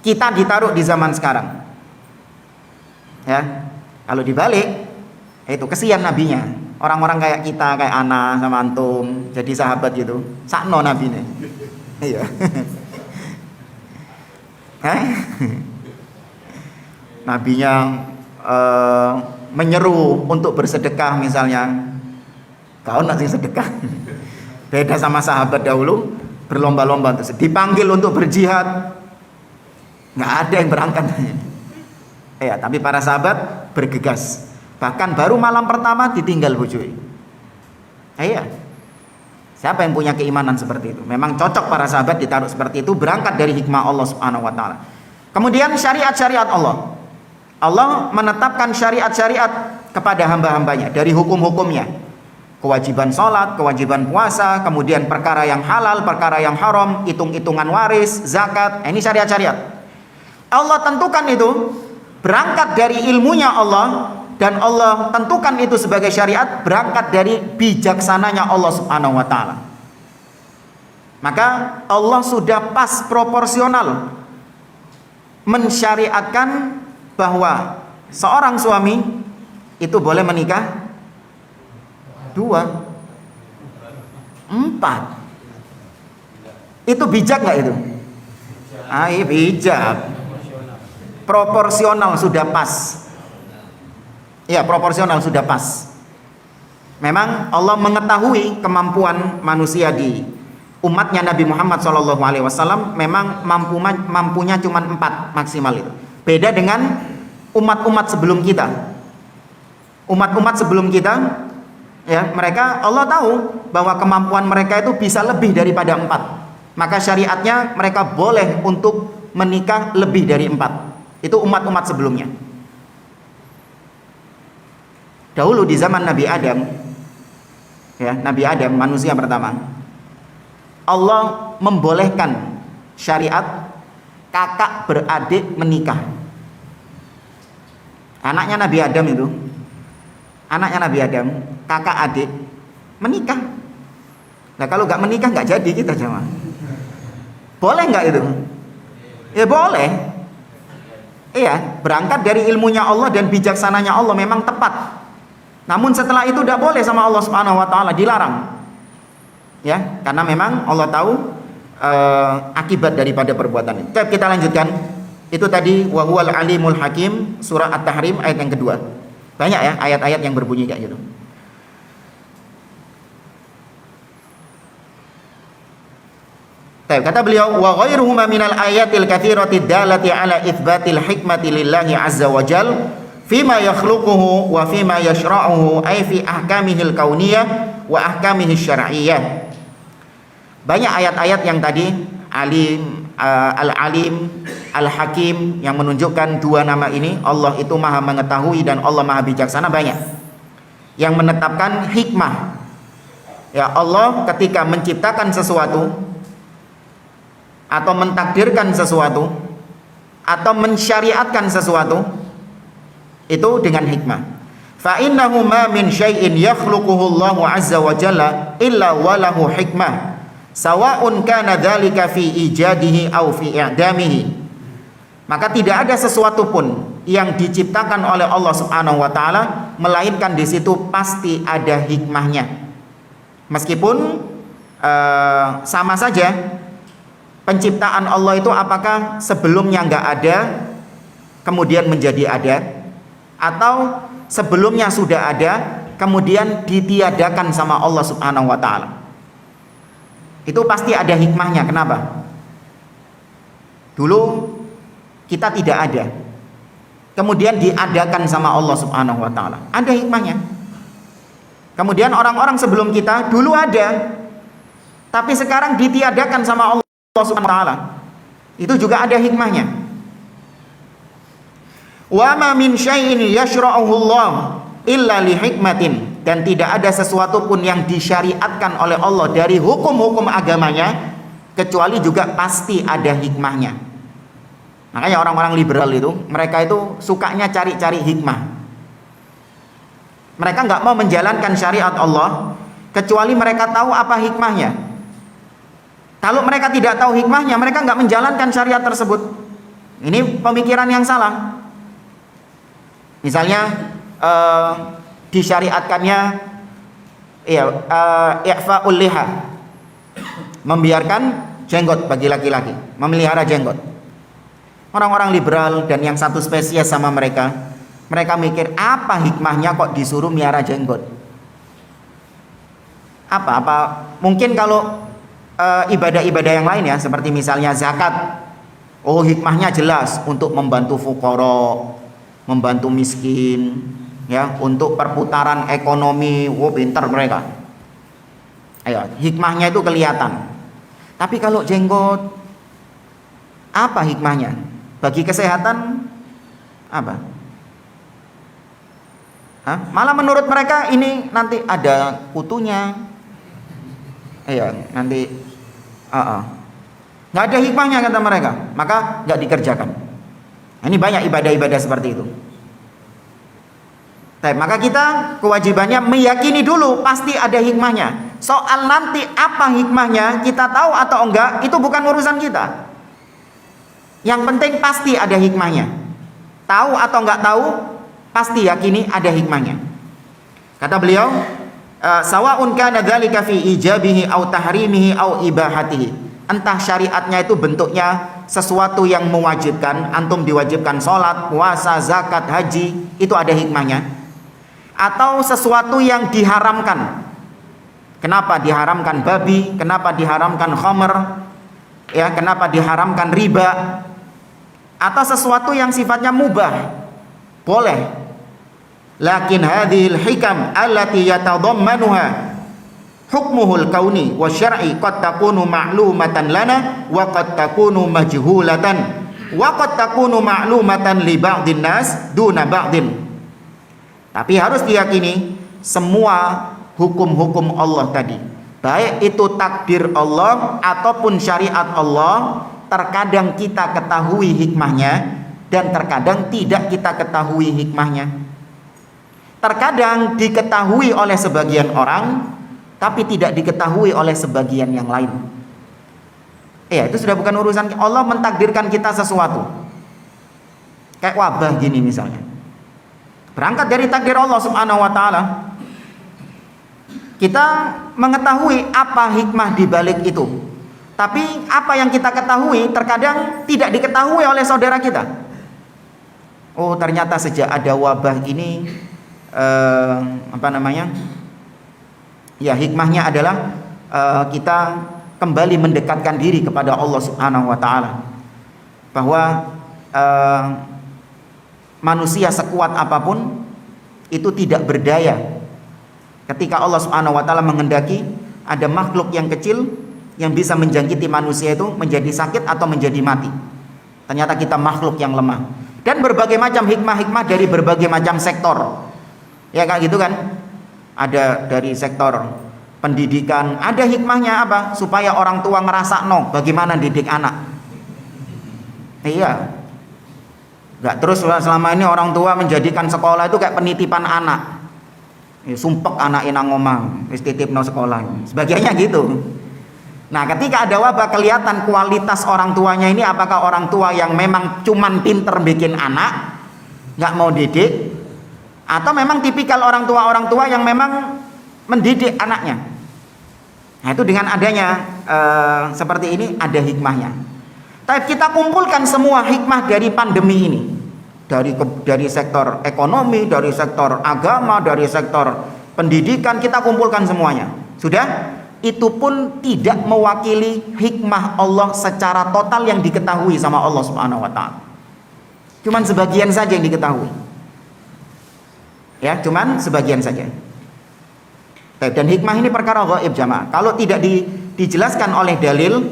Kita ditaruh di zaman sekarang. Ya, kalau dibalik, itu kesian nabinya. Orang-orang kayak kita, kayak Ana sama antum, jadi sahabat gitu. Sakno nabinya. Iya. Nabinya menyeru untuk bersedekah misalnya. Kau nak sing sedekah. Beda sama sahabat dahulu, berlomba-lomba untuk dipanggil untuk berjihad. Nggak ada yang berangkat. Ya, tapi para sahabat bergegas. Bahkan baru malam pertama ditinggal bujui. Iya. Siapa yang punya keimanan seperti itu? Memang cocok para sahabat ditaruh seperti itu, berangkat dari hikmah Allah Subhanahu wa taala. Kemudian syariat-syariat Allah. Allah menetapkan syariat-syariat kepada hamba-hambanya dari hukum-hukumnya. Kewajiban sholat, kewajiban puasa, kemudian perkara yang halal, perkara yang haram, hitung-hitungan waris, zakat. Ini syariat-syariat. Allah tentukan itu berangkat dari ilmunya Allah, dan Allah tentukan itu sebagai syariat berangkat dari bijaksananya Allah Subhanahu wa taala. Maka Allah sudah pas proporsional mensyariatkan bahwa seorang suami itu boleh menikah 2, 4. Itu bijak nggak itu? Iya bijak. Proporsional sudah pas. Ya, proporsional sudah pas. Memang Allah mengetahui kemampuan manusia di umatnya Nabi Muhammad SAW. Memang mampunya cuma 4 maksimal itu. Beda dengan umat-umat sebelum kita. Umat-umat sebelum kita, ya, mereka Allah tahu bahwa kemampuan mereka itu bisa lebih daripada 4. Maka syariatnya mereka boleh untuk menikah lebih dari 4. Itu umat-umat sebelumnya. Dahulu di zaman Nabi Adam, ya, Nabi Adam manusia pertama, Allah membolehkan syariat kakak beradik menikah. Anaknya Nabi Adam itu, anaknya Nabi Adam, kakak adik menikah. Nah kalau nggak menikah nggak jadi kita jemaah. Boleh nggak itu? Ya boleh. Iya, berangkat dari ilmunya Allah dan bijaksananya Allah memang tepat. Namun setelah itu tidak boleh sama Allah Subhanahu wa taala, dilarang. Ya, karena memang Allah tahu akibat daripada perbuatan itu. Kita lanjutkan. Itu tadi wa huwal alimul hakim, surah At-Tahrim ayat yang kedua. Banyak ya ayat-ayat yang berbunyi kayak gitu. Kata beliau wa ghairuhuma minal ayatil katsirati dallati ala itsbatil hikmati lillahi azza wa jal fima yakhluquhu wa fima yashra'uhu ay fi ahkamihil kauniyah wa ahkamihis syar'iyyah. Banyak ayat-ayat yang tadi alim, al-alim, al-hakim yang menunjukkan dua nama ini, Allah itu maha mengetahui dan Allah maha bijaksana, banyak yang menetapkan hikmah. Ya, Allah ketika menciptakan sesuatu atau mentakdirkan sesuatu atau mensyariatkan sesuatu itu dengan hikmah. Fa innahu ma min syai'in yakhluquhu Allahu azza wa jalla illa walahu hikmah. Sawa'un kana dzalika fi ijadihi aw fi i'damihi. Maka tidak ada sesuatu pun yang diciptakan oleh Allah Subhanahu wa taala melainkan di situ pasti ada hikmahnya. Meskipun sama saja penciptaan Allah itu apakah sebelumnya enggak ada kemudian menjadi ada, atau sebelumnya sudah ada kemudian ditiadakan sama Allah Subhanahu wa taala. Itu pasti ada hikmahnya. Kenapa? Dulu kita tidak ada, kemudian diadakan sama Allah Subhanahu wa taala. Ada hikmahnya. Kemudian orang-orang sebelum kita dulu ada, tapi sekarang ditiadakan sama Allah Subhanahu wa taala. Itu juga ada hikmahnya. Wa ma min syai'in yashra'uhu Allah illa li hikmatin, dan tidak ada sesuatu pun yang disyariatkan oleh Allah dari hukum-hukum agamanya kecuali juga pasti ada hikmahnya. Makanya orang-orang liberal itu, mereka itu sukanya cari-cari hikmah. Mereka nggak mau menjalankan syariat Allah kecuali mereka tahu apa hikmahnya. Kalau mereka tidak tahu hikmahnya, mereka nggak menjalankan syariat tersebut. Ini pemikiran yang salah. Misalnya disyariatkannya i'fa'ul liha, membiarkan jenggot bagi laki-laki, memelihara jenggot. Orang-orang liberal dan yang satu spesies sama mereka mikir apa hikmahnya kok disuruh miara jenggot? Apa mungkin kalau ibadah-ibadah yang lain ya, seperti misalnya zakat, oh hikmahnya jelas untuk membantu fuqara, membantu miskin, ya, untuk perputaran ekonomi. Wow, pintar mereka. Ayo, hikmahnya itu kelihatan. Tapi kalau jenggot, apa hikmahnya? Bagi kesehatan apa? Malah menurut mereka ini nanti ada kutunya. Nanti nggak ada hikmahnya kata mereka, maka nggak dikerjakan. Ini banyak ibadah-ibadah seperti itu. Maka kita kewajibannya meyakini dulu pasti ada hikmahnya. Soal nanti apa hikmahnya kita tahu atau enggak, itu bukan urusan kita. Yang penting pasti ada hikmahnya. Tahu atau enggak tahu, pasti yakini ada hikmahnya. Kata beliau, sawa'un kana dzalika fi ijabihi au tahrimihi au ibahatihi. Entah syariatnya itu bentuknya sesuatu yang mewajibkan, antum diwajibkan sholat, puasa, zakat, haji, itu ada hikmahnya. Atau sesuatu yang diharamkan. Kenapa diharamkan babi? Kenapa diharamkan khamr? Ya, kenapa diharamkan riba? Atau sesuatu yang sifatnya mubah, boleh. Lakin hadhil hikam allati yatadammanuha hukmuhul kauni wa syar'i qad takunu ma'lumatan lana wa qad takunu majhulatan wa qad takunu ma'lumatan li ba'dhin nas duna ba'dhin. Tapi harus diyakini semua hukum-hukum Allah tadi, baik itu takdir Allah ataupun syariat Allah, terkadang kita ketahui hikmahnya dan terkadang tidak kita ketahui hikmahnya. Terkadang diketahui oleh sebagian orang tapi tidak diketahui oleh sebagian yang lain. Itu sudah bukan urusan Allah. Mentakdirkan kita sesuatu kayak wabah gini misalnya, berangkat dari takdir Allah Subhanahu wa taala. Kita mengetahui apa hikmah di balik itu. Tapi apa yang kita ketahui terkadang tidak diketahui oleh saudara kita. Oh, ternyata sejak ada wabah ini ya, hikmahnya adalah kita kembali mendekatkan diri kepada Allah Subhanahu wa taala. Bahwa manusia sekuat apapun itu tidak berdaya ketika Allah Subhanahu wa taala menghendaki ada makhluk yang kecil yang bisa menjangkiti manusia itu menjadi sakit atau menjadi mati. Ternyata kita makhluk yang lemah. Dan berbagai macam hikmah-hikmah dari berbagai macam sektor. Ya kayak gitu kan? Ada dari sektor pendidikan, ada hikmahnya apa? Supaya orang tua ngerasa bagaimana didik anak. Iya. Enggak terus selama ini orang tua menjadikan sekolah itu kayak penitipan anak. Sumpek anak inang ngomong, wis titipno sekolah. Sebagainya gitu. Nah, ketika ada wabah kelihatan kualitas orang tuanya ini, apakah orang tua yang memang cuman pinter bikin anak, nggak mau didik, atau memang tipikal orang tua yang memang mendidik anaknya. Nah, itu dengan adanya seperti ini ada hikmahnya. Tapi kita kumpulkan semua hikmah dari pandemi ini, dari sektor ekonomi, dari sektor agama, dari sektor pendidikan, kita kumpulkan semuanya. Sudah? Itu pun tidak mewakili hikmah Allah secara total yang diketahui sama Allah Subhanahu wa taala. Cuman sebagian saja yang diketahui. Ya, cuman sebagian saja. Dan hikmah ini perkara gaib jamaah. Kalau tidak dijelaskan oleh dalil,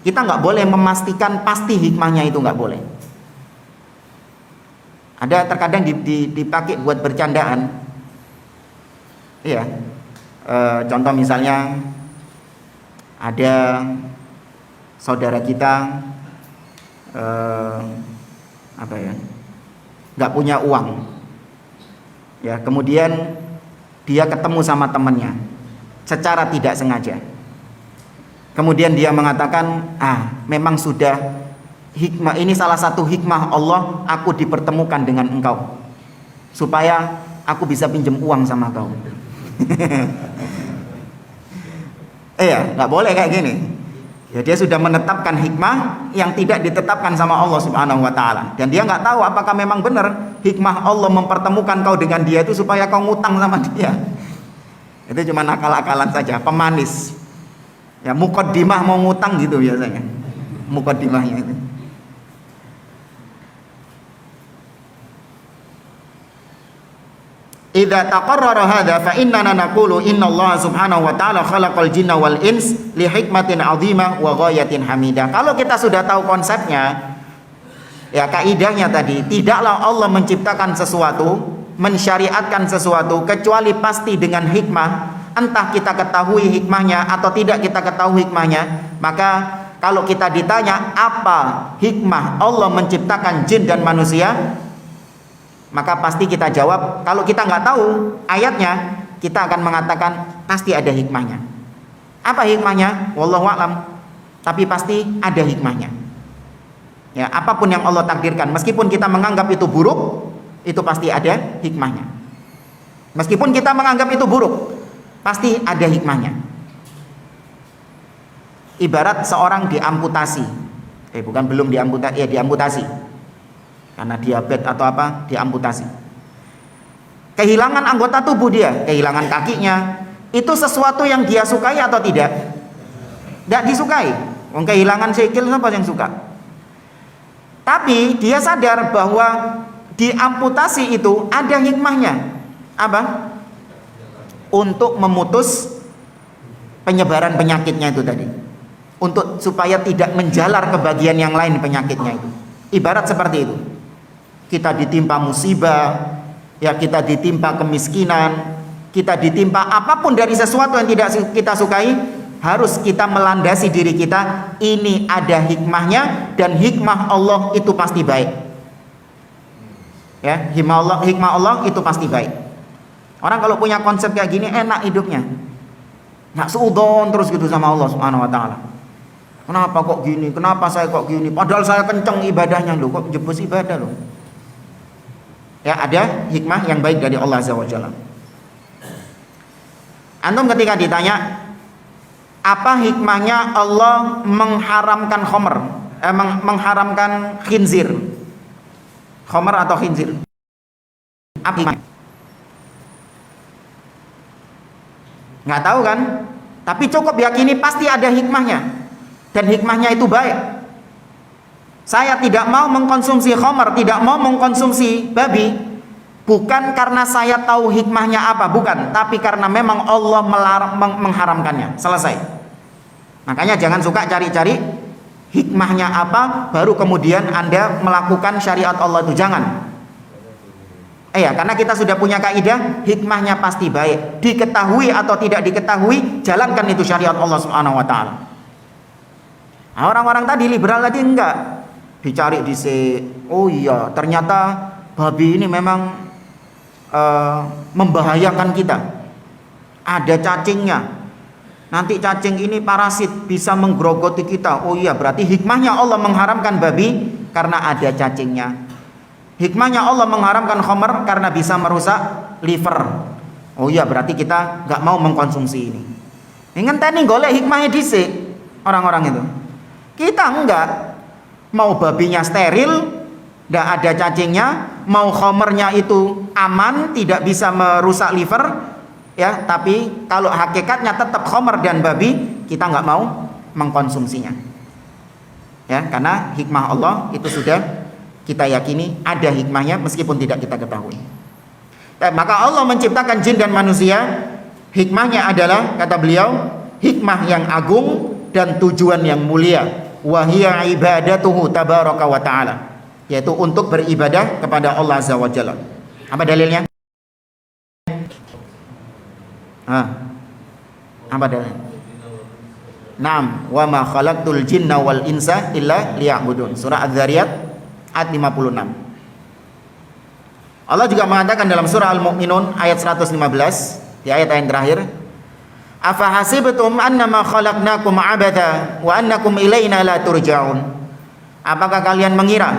kita nggak boleh memastikan pasti hikmahnya, itu nggak boleh. Ada terkadang dipakai buat bercandaan. Iya. Contoh misalnya ada saudara kita nggak punya uang, ya, kemudian dia ketemu sama temannya secara tidak sengaja, kemudian dia mengatakan, memang sudah hikmah ini, salah satu hikmah Allah, aku dipertemukan dengan engkau supaya aku bisa pinjam uang sama kau. Iya, nggak boleh kayak gini. Ya, dia sudah menetapkan hikmah yang tidak ditetapkan sama Allah Subhanahu wa taala. Dan dia nggak tahu apakah memang benar hikmah Allah mempertemukan kau dengan dia itu supaya kau ngutang sama dia. Itu cuma akal-akalan saja, pemanis. Ya, muqaddimah mau ngutang gitu biasanya. Muqaddimahnya itu. Idza taqarrara hadza fa innana naqulu innallaha subhanahu wa ta'ala khalaqal jinna wal ins li hikmatin 'azimah wa ghayatin hamidah. Kalau kita sudah tahu konsepnya, ya kaidahnya tadi, tidaklah Allah menciptakan sesuatu, mensyariatkan sesuatu kecuali pasti dengan hikmah, entah kita ketahui hikmahnya atau tidak kita ketahui hikmahnya. Maka kalau kita ditanya apa hikmah Allah menciptakan jin dan manusia, maka pasti kita jawab, kalau kita nggak tahu ayatnya, kita akan mengatakan pasti ada hikmahnya. Apa hikmahnya? Wallahu a'lam. Tapi pasti ada hikmahnya. Ya, apapun yang Allah takdirkan, meskipun kita menganggap itu buruk, itu pasti ada hikmahnya. Meskipun kita menganggap itu buruk, pasti ada hikmahnya. Ibarat seorang diamputasi, belum diamputasi, diamputasi. Karena diabetes atau apa, diamputasi. Kehilangan anggota tubuh dia, kehilangan kakinya, itu sesuatu yang dia sukai atau tidak? Tidak disukai. Kehilangan sikil siapa yang suka? Tapi dia sadar bahwa diamputasi itu ada hikmahnya. Apa? Untuk memutus penyebaran penyakitnya itu tadi. Untuk supaya tidak menjalar ke bagian yang lain penyakitnya itu. Ibarat seperti itu. Kita ditimpa musibah, ya, kita ditimpa kemiskinan, kita ditimpa apapun dari sesuatu yang tidak kita sukai, harus kita melandasi diri kita, ini ada hikmahnya, dan hikmah Allah itu pasti baik. Ya, hikmah Allah itu pasti baik. Orang kalau punya konsep kayak gini enak hidupnya, nggak suudon terus gitu sama Allah Subhanahu wa taala. Kenapa kok gini? Kenapa saya kok gini? Padahal saya kenceng ibadahnya loh, kok jebus ibadah loh. Ya, ada hikmah yang baik dari Allah Azza wa Jalla. Antum ketika ditanya Apa hikmahnya Allah mengharamkan khamr, mengharamkan khinzir? Khamr atau khinzir? Apa hikmahnya? Nggak tahu kan? Tapi cukup yakini pasti ada hikmahnya, dan hikmahnya itu baik. Saya tidak mau mengkonsumsi khamr, tidak mau mengkonsumsi babi, bukan karena saya tahu hikmahnya apa, bukan, tapi karena memang Allah mengharamkannya. Selesai. Makanya jangan suka cari-cari hikmahnya apa baru kemudian Anda melakukan syariat Allah itu, jangan. Karena kita sudah punya kaidah, hikmahnya pasti baik. Diketahui atau tidak diketahui, jalankan itu syariat Allah Subhanahu wa taala. Nah, orang-orang tadi liberal tadi enggak. Dicari oh iya, ternyata babi ini memang membahayakan kita. Ada cacingnya. Nanti cacing ini parasit, bisa menggerogoti kita. Oh iya, berarti hikmahnya Allah mengharamkan babi karena ada cacingnya. Hikmahnya Allah mengharamkan khamr karena bisa merusak liver. Oh iya, berarti kita nggak mau mengkonsumsi ini. Ngenteni golek hikmahnya dhisik orang-orang itu. Kita enggak. Mau babinya steril, nggak ada cacingnya, mau khamrnya itu aman, tidak bisa merusak liver, ya. Tapi kalau hakikatnya tetap khamr dan babi, kita nggak mau mengkonsumsinya. Ya, karena hikmah Allah itu sudah kita yakini ada hikmahnya meskipun tidak kita ketahui. Maka Allah menciptakan jin dan manusia, hikmahnya adalah, kata beliau, hikmah yang agung dan tujuan yang mulia. Wa hiya ibadatuhu tabaraka wa ta'ala, yaitu untuk beribadah kepada Allah Azza wa Jalla. Apa dalilnya? Apa dalilnya? Naam, wa ma khalaqtul jinna wal insa illa liya'budun. Surah Az-Zariyat ayat 56. Allah juga mengatakan dalam surah Al-Mu'minun ayat 115, di ayat yang terakhir, afa hasibtum annama khalaqnakum abada wa annakum ilaina la turja'un. Apakah kalian mengira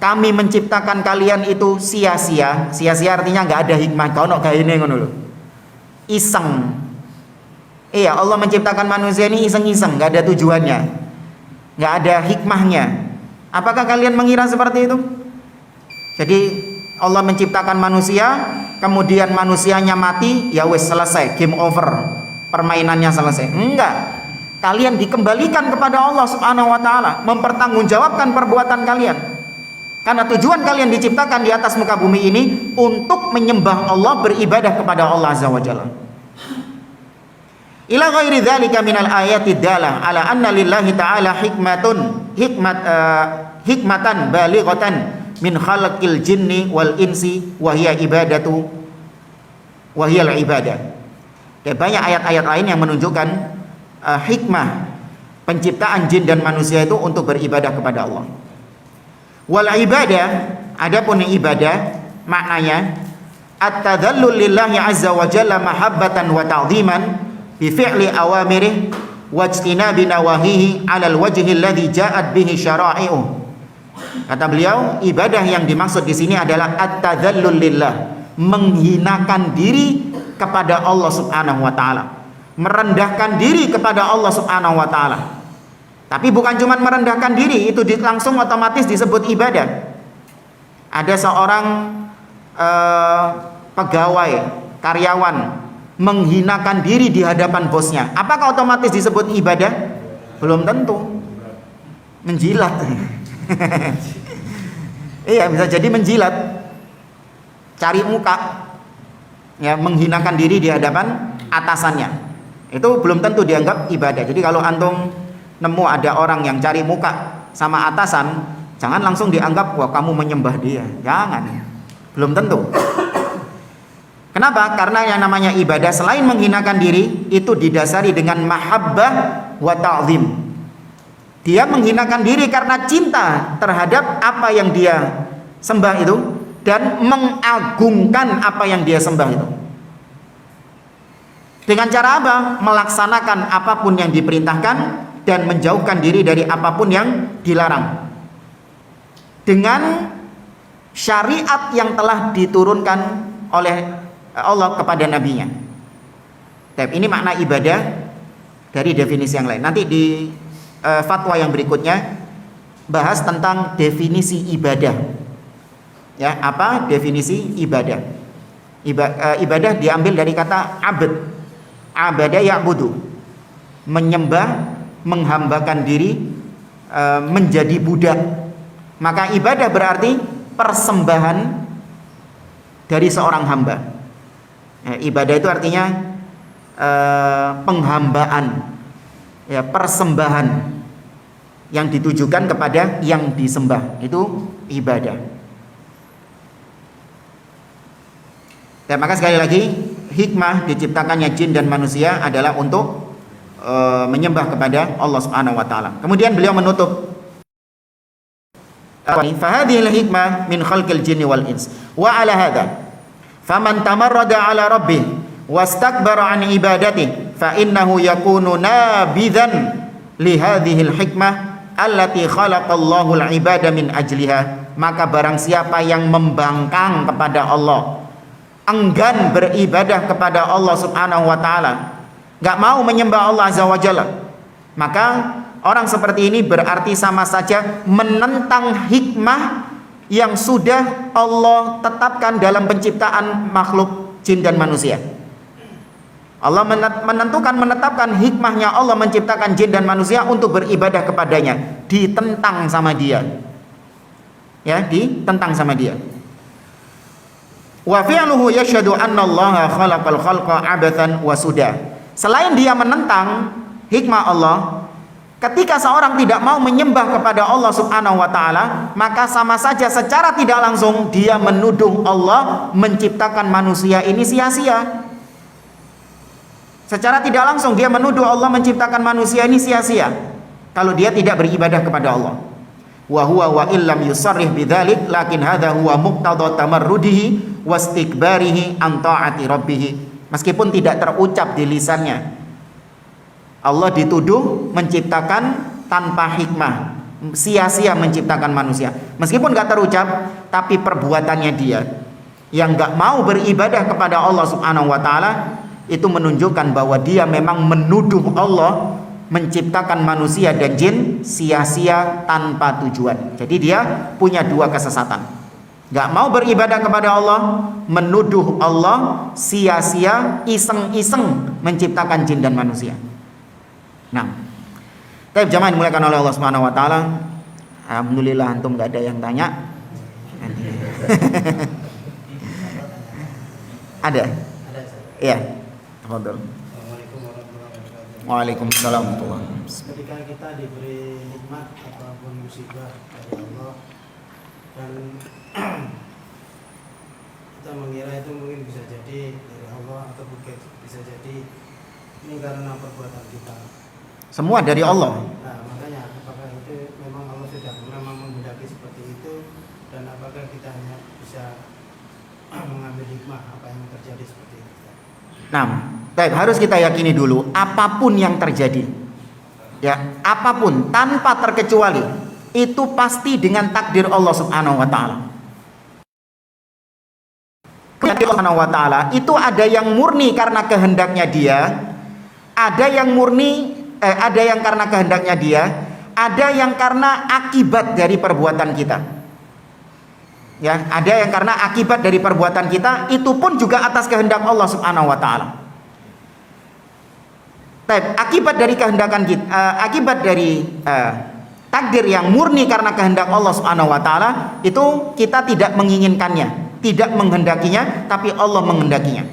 kami menciptakan kalian itu sia-sia? Sia-sia artinya enggak ada hikmah, kau nok gaene ngono lho. Iseng. Iya, Allah menciptakan manusia ini iseng-iseng, enggak ada tujuannya. Enggak ada hikmahnya. Apakah kalian mengira seperti itu? Jadi Allah menciptakan manusia, kemudian manusianya mati, ya wes selesai, game over. Permainannya selesai. Enggak. Kalian dikembalikan kepada Allah Subhanahu wa taala, mempertanggungjawabkan perbuatan kalian. Karena tujuan kalian diciptakan di atas muka bumi ini untuk menyembah Allah, beribadah kepada Allah Azza wa Jalla. Ila ghairi dzalika minal ayati dalah ala anna lillahi ta'ala hikmatan balighatan min khalaqil jinni wal insi wa hiya ibadatu wa hiya ibadah. Banyak ayat-ayat lain yang menunjukkan hikmah penciptaan jin dan manusia itu untuk beribadah kepada Allah. Wal ibadah, adapun ibadah maknanya at-tadhallul lillahi azza wa jalla mahabbatan wa ta'dhiman bi fi'li awamirih wa ijtinabi nawahihi 'alal wajhi alladhi ja'at bihi syara'i'u. Kata beliau, ibadah yang dimaksud di sini adalah at-tadhallul lillah, menghinakan diri kepada Allah Subhanahu wa taala, merendahkan diri kepada Allah Subhanahu wa taala. Tapi bukan cuma merendahkan diri, itu langsung otomatis disebut ibadah. Ada seorang pegawai, karyawan menghinakan diri di hadapan bosnya, apakah otomatis disebut ibadah? Belum tentu. Menjilat. Iya, bisa jadi menjilat, cari muka, ya, menghinakan diri di hadapan atasannya, itu belum tentu dianggap ibadah. Jadi kalau antum nemu ada orang yang cari muka sama atasan, jangan langsung dianggap wah kamu menyembah dia, jangan, belum tentu. Kenapa? Karena yang namanya ibadah selain menghinakan diri itu didasari dengan mahabbah wa ta'zim. Dia menghinakan diri karena cinta terhadap apa yang dia sembah itu dan mengagungkan apa yang dia sembah itu. Dengan cara apa? Melaksanakan apapun yang diperintahkan dan menjauhkan diri dari apapun yang dilarang. Dengan syariat yang telah diturunkan oleh Allah kepada nabinya. Ini makna ibadah dari definisi yang lain. Nanti di fatwa yang berikutnya bahas tentang definisi ibadah. Ya, apa definisi ibadah? Ibadah diambil dari kata abd. Abada ya'budu. Menyembah, menghambakan diri, menjadi budak. Maka ibadah berarti persembahan dari seorang hamba. Ibadah itu artinya penghambaan, ya, persembahan yang ditujukan kepada yang disembah, itu ibadah. Dan maka sekali lagi, hikmah diciptakannya jin dan manusia adalah untuk menyembah kepada Allah Subhanahu wa taala. Kemudian beliau menutup, fahadhil hikmah min khalqil jinni wal ins wa ala hadha faman tamarrada ala rabbih wastakbara an ibadatihi fa innahu yakunu nabidzan li hadhil hikmah allati khalaqallahu al ibada min ajliha. Maka barang siapa yang membangkang kepada Allah, enggan beribadah kepada Allah Subhanahu wa taala, enggak mau menyembah Allah Azza wa Jalla, maka orang seperti ini berarti sama saja menentang hikmah yang sudah Allah tetapkan dalam penciptaan makhluk jin dan manusia. Allah menetapkan hikmahnya Allah menciptakan jin dan manusia untuk beribadah kepadanya, ditentang sama dia. Ya, ditentang sama dia. Wa fi'luhu yashhadu anna Allah khalaqal khalqa abathan wa suda. Selain dia menentang hikmah Allah, ketika seorang tidak mau menyembah kepada Allah Subhanahu wa taala, maka sama saja secara tidak langsung dia menuduh Allah menciptakan manusia ini sia-sia. Secara tidak langsung dia menuduh Allah menciptakan manusia ini sia-sia kalau dia tidak beribadah kepada Allah. Wa huwa wa illam yusarrih bidzalik lakin hadza huwa muqtada tamarrudihi wastikbarihi an ta'ati rabbih. Meskipun tidak terucap di lisannya, Allah dituduh menciptakan tanpa hikmah, sia-sia menciptakan manusia. Meskipun gak terucap, tapi perbuatannya dia yang gak mau beribadah kepada Allah Subhanahu wa taala, itu menunjukkan bahwa dia memang menuduh Allah menciptakan manusia dan jin sia-sia tanpa tujuan. Jadi dia punya dua kesesatan. Gak mau beribadah kepada Allah, menuduh Allah sia-sia, iseng-iseng menciptakan jin dan manusia. Nah, tapi jamaah dimuliakan oleh Allah Subhanahu wa taala. Alhamdulillah antum enggak ada yang tanya. Ada? Iya. Tafadhol. Assalamualaikum warahmatullahi wabarakatuh. Waalaikumsalam warahmatullahi wabarakatuh. Ketika kita diberi nikmat ataupun musibah dari Allah dan kita mengira itu mungkin bisa jadi dari Allah atau bisa jadi ini karena perbuatan kita. Semua dari Allah. Nah, makanya apakah itu memang Allah sudah memang menghendaki seperti itu, dan apakah kita hanya bisa mengambil hikmah apa yang terjadi seperti itu? Nah, harus kita yakini dulu apapun yang terjadi, ya, apapun tanpa terkecuali itu pasti dengan takdir Allah Subhanahu wa taala. Takdir Allah Subhanahu wa taala itu ada yang murni karena kehendaknya dia, ada yang murni ada yang karena kehendaknya dia, ada yang karena akibat dari perbuatan kita. Ya, ada yang karena akibat dari perbuatan kita, itu pun juga atas kehendak Allah Subhanahu wa taala. Akibat dari kehendakan kita, akibat dari takdir yang murni karena kehendak Allah Subhanahu wa taala, itu kita tidak menginginkannya, tidak menghendakinya, tapi Allah menghendakinya.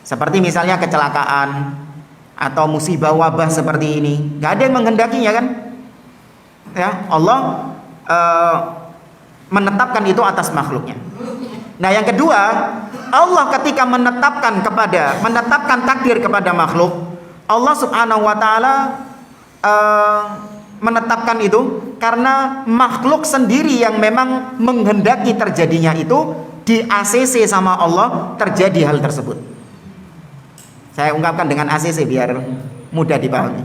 Seperti misalnya kecelakaan atau musibah wabah seperti ini, gak ada yang menghendakinya kan? Ya, Allah menetapkan itu atas makhluknya. Nah, yang kedua, Allah ketika menetapkan takdir kepada makhluk, Allah Subhanahu wa taala menetapkan itu karena makhluk sendiri yang memang menghendaki terjadinya itu, di ACC sama Allah terjadi hal tersebut. Saya ungkapkan dengan ACC biar mudah dipahami.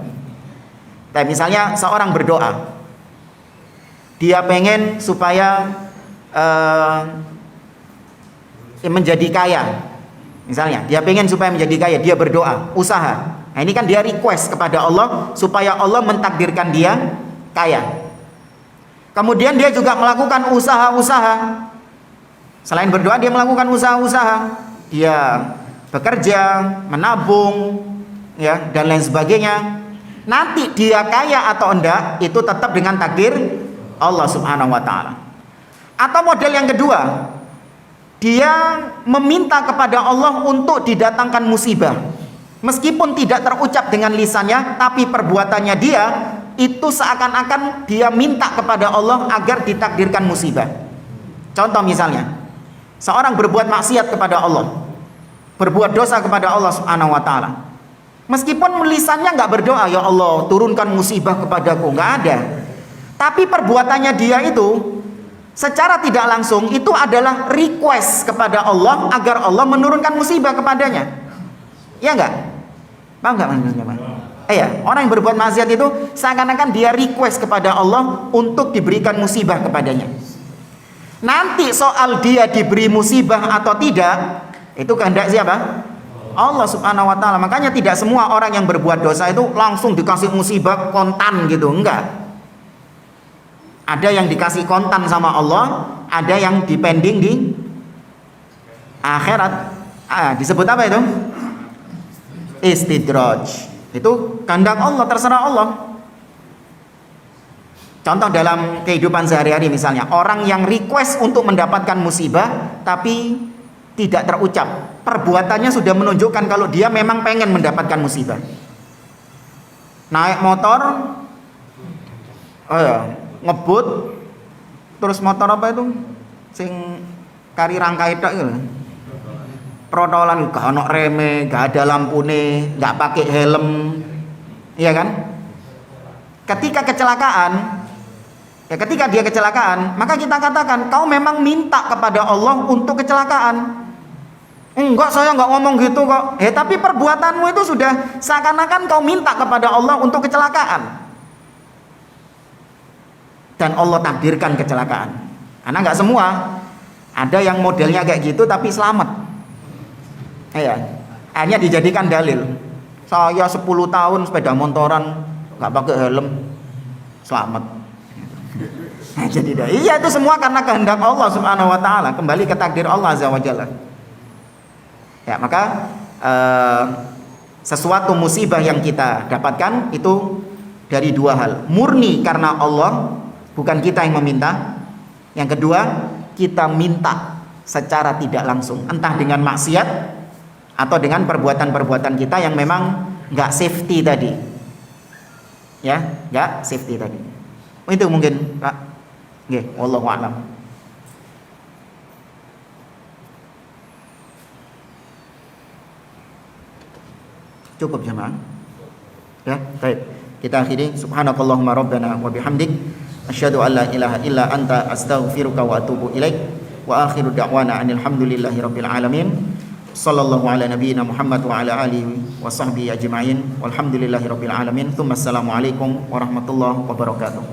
Nah, misalnya seorang berdoa, dia pengen supaya menjadi kaya. Misalnya dia pengen supaya menjadi kaya, dia berdoa, usaha. Nah, ini kan dia request kepada Allah supaya Allah mentakdirkan dia kaya. Kemudian dia juga melakukan usaha-usaha. Selain berdoa, dia melakukan usaha-usaha. Dia bekerja, menabung, ya, dan lain sebagainya. Nanti dia kaya atau enggak, itu tetap dengan takdir Allah Subhanahu wa taala. Atau model yang kedua, dia meminta kepada Allah untuk didatangkan musibah. Meskipun tidak terucap dengan lisannya, tapi perbuatannya dia itu seakan-akan dia minta kepada Allah agar ditakdirkan musibah. Contoh misalnya, seorang berbuat maksiat kepada Allah, berbuat dosa kepada Allah Subhanahu wa taala. Meskipun lisannya nggak berdoa, ya Allah turunkan musibah kepadaku, nggak ada. Tapi perbuatannya dia itu secara tidak langsung itu adalah request kepada Allah agar Allah menurunkan musibah kepadanya. Ya enggak? Paham enggak maksudnya, Pak? Ya, orang yang berbuat maksiat itu seakan-akan dia request kepada Allah untuk diberikan musibah kepadanya. Nanti soal dia diberi musibah atau tidak, itu kehendak siapa? Allah Subhanahu wa taala. Makanya tidak semua orang yang berbuat dosa itu langsung dikasih musibah kontan gitu, enggak. Ada yang dikasih kontan sama Allah, ada yang dipending di akhirat. Disebut apa itu? Istidraj. Itu kehendak Allah, terserah Allah. Contoh dalam kehidupan sehari-hari misalnya, orang yang request untuk mendapatkan musibah tapi tidak terucap, perbuatannya sudah menunjukkan kalau dia memang pengen mendapatkan musibah. Naik motor, ngebut, terus motor apa itu? Sing kari rangkai tok itu. Protolan gak ono reme, gak ada lampune, gak pakai helm. Iya kan? Ketika dia kecelakaan, maka kita katakan, kau memang minta kepada Allah untuk kecelakaan. Enggak, saya enggak ngomong gitu kok. Tapi perbuatanmu itu sudah seakan-akan kau minta kepada Allah untuk kecelakaan. Dan Allah takdirkan kecelakaan. Karena enggak semua. Ada yang modelnya kayak gitu tapi selamat. Hanya dijadikan dalil. Saya 10 tahun sepeda motoran enggak pakai helm, selamat. Jadi iya, itu semua karena kehendak Allah Subhanahu wa taala, kembali ke takdir Allah Azza wa Jalla. Ya, maka sesuatu musibah yang kita dapatkan itu dari dua hal. Murni karena Allah, bukan kita yang meminta. Yang kedua, kita minta secara tidak langsung, entah dengan maksiat atau dengan perbuatan-perbuatan kita yang memang nggak safety tadi. Ya, nggak safety tadi. Itu mungkin, Pak. Nggih, wallahu a'lam. Cukup jemaah. Ya, baik. Kita akhiri. Subhanakallahumma rabbana wa bihamdik asyhadu an la ilaha illa anta astaghfiruka wa atubu ilaik. Wa akhiru da'wana anil hamdulillahi rabbil alamin. Sallallahu ala nabiyyina Muhammad wa ala alihi wa sahbihi ajma'in. Walhamdulillahi rabbil alamin. Tsumma assalamu alaikum warahmatullahi wabarakatuh.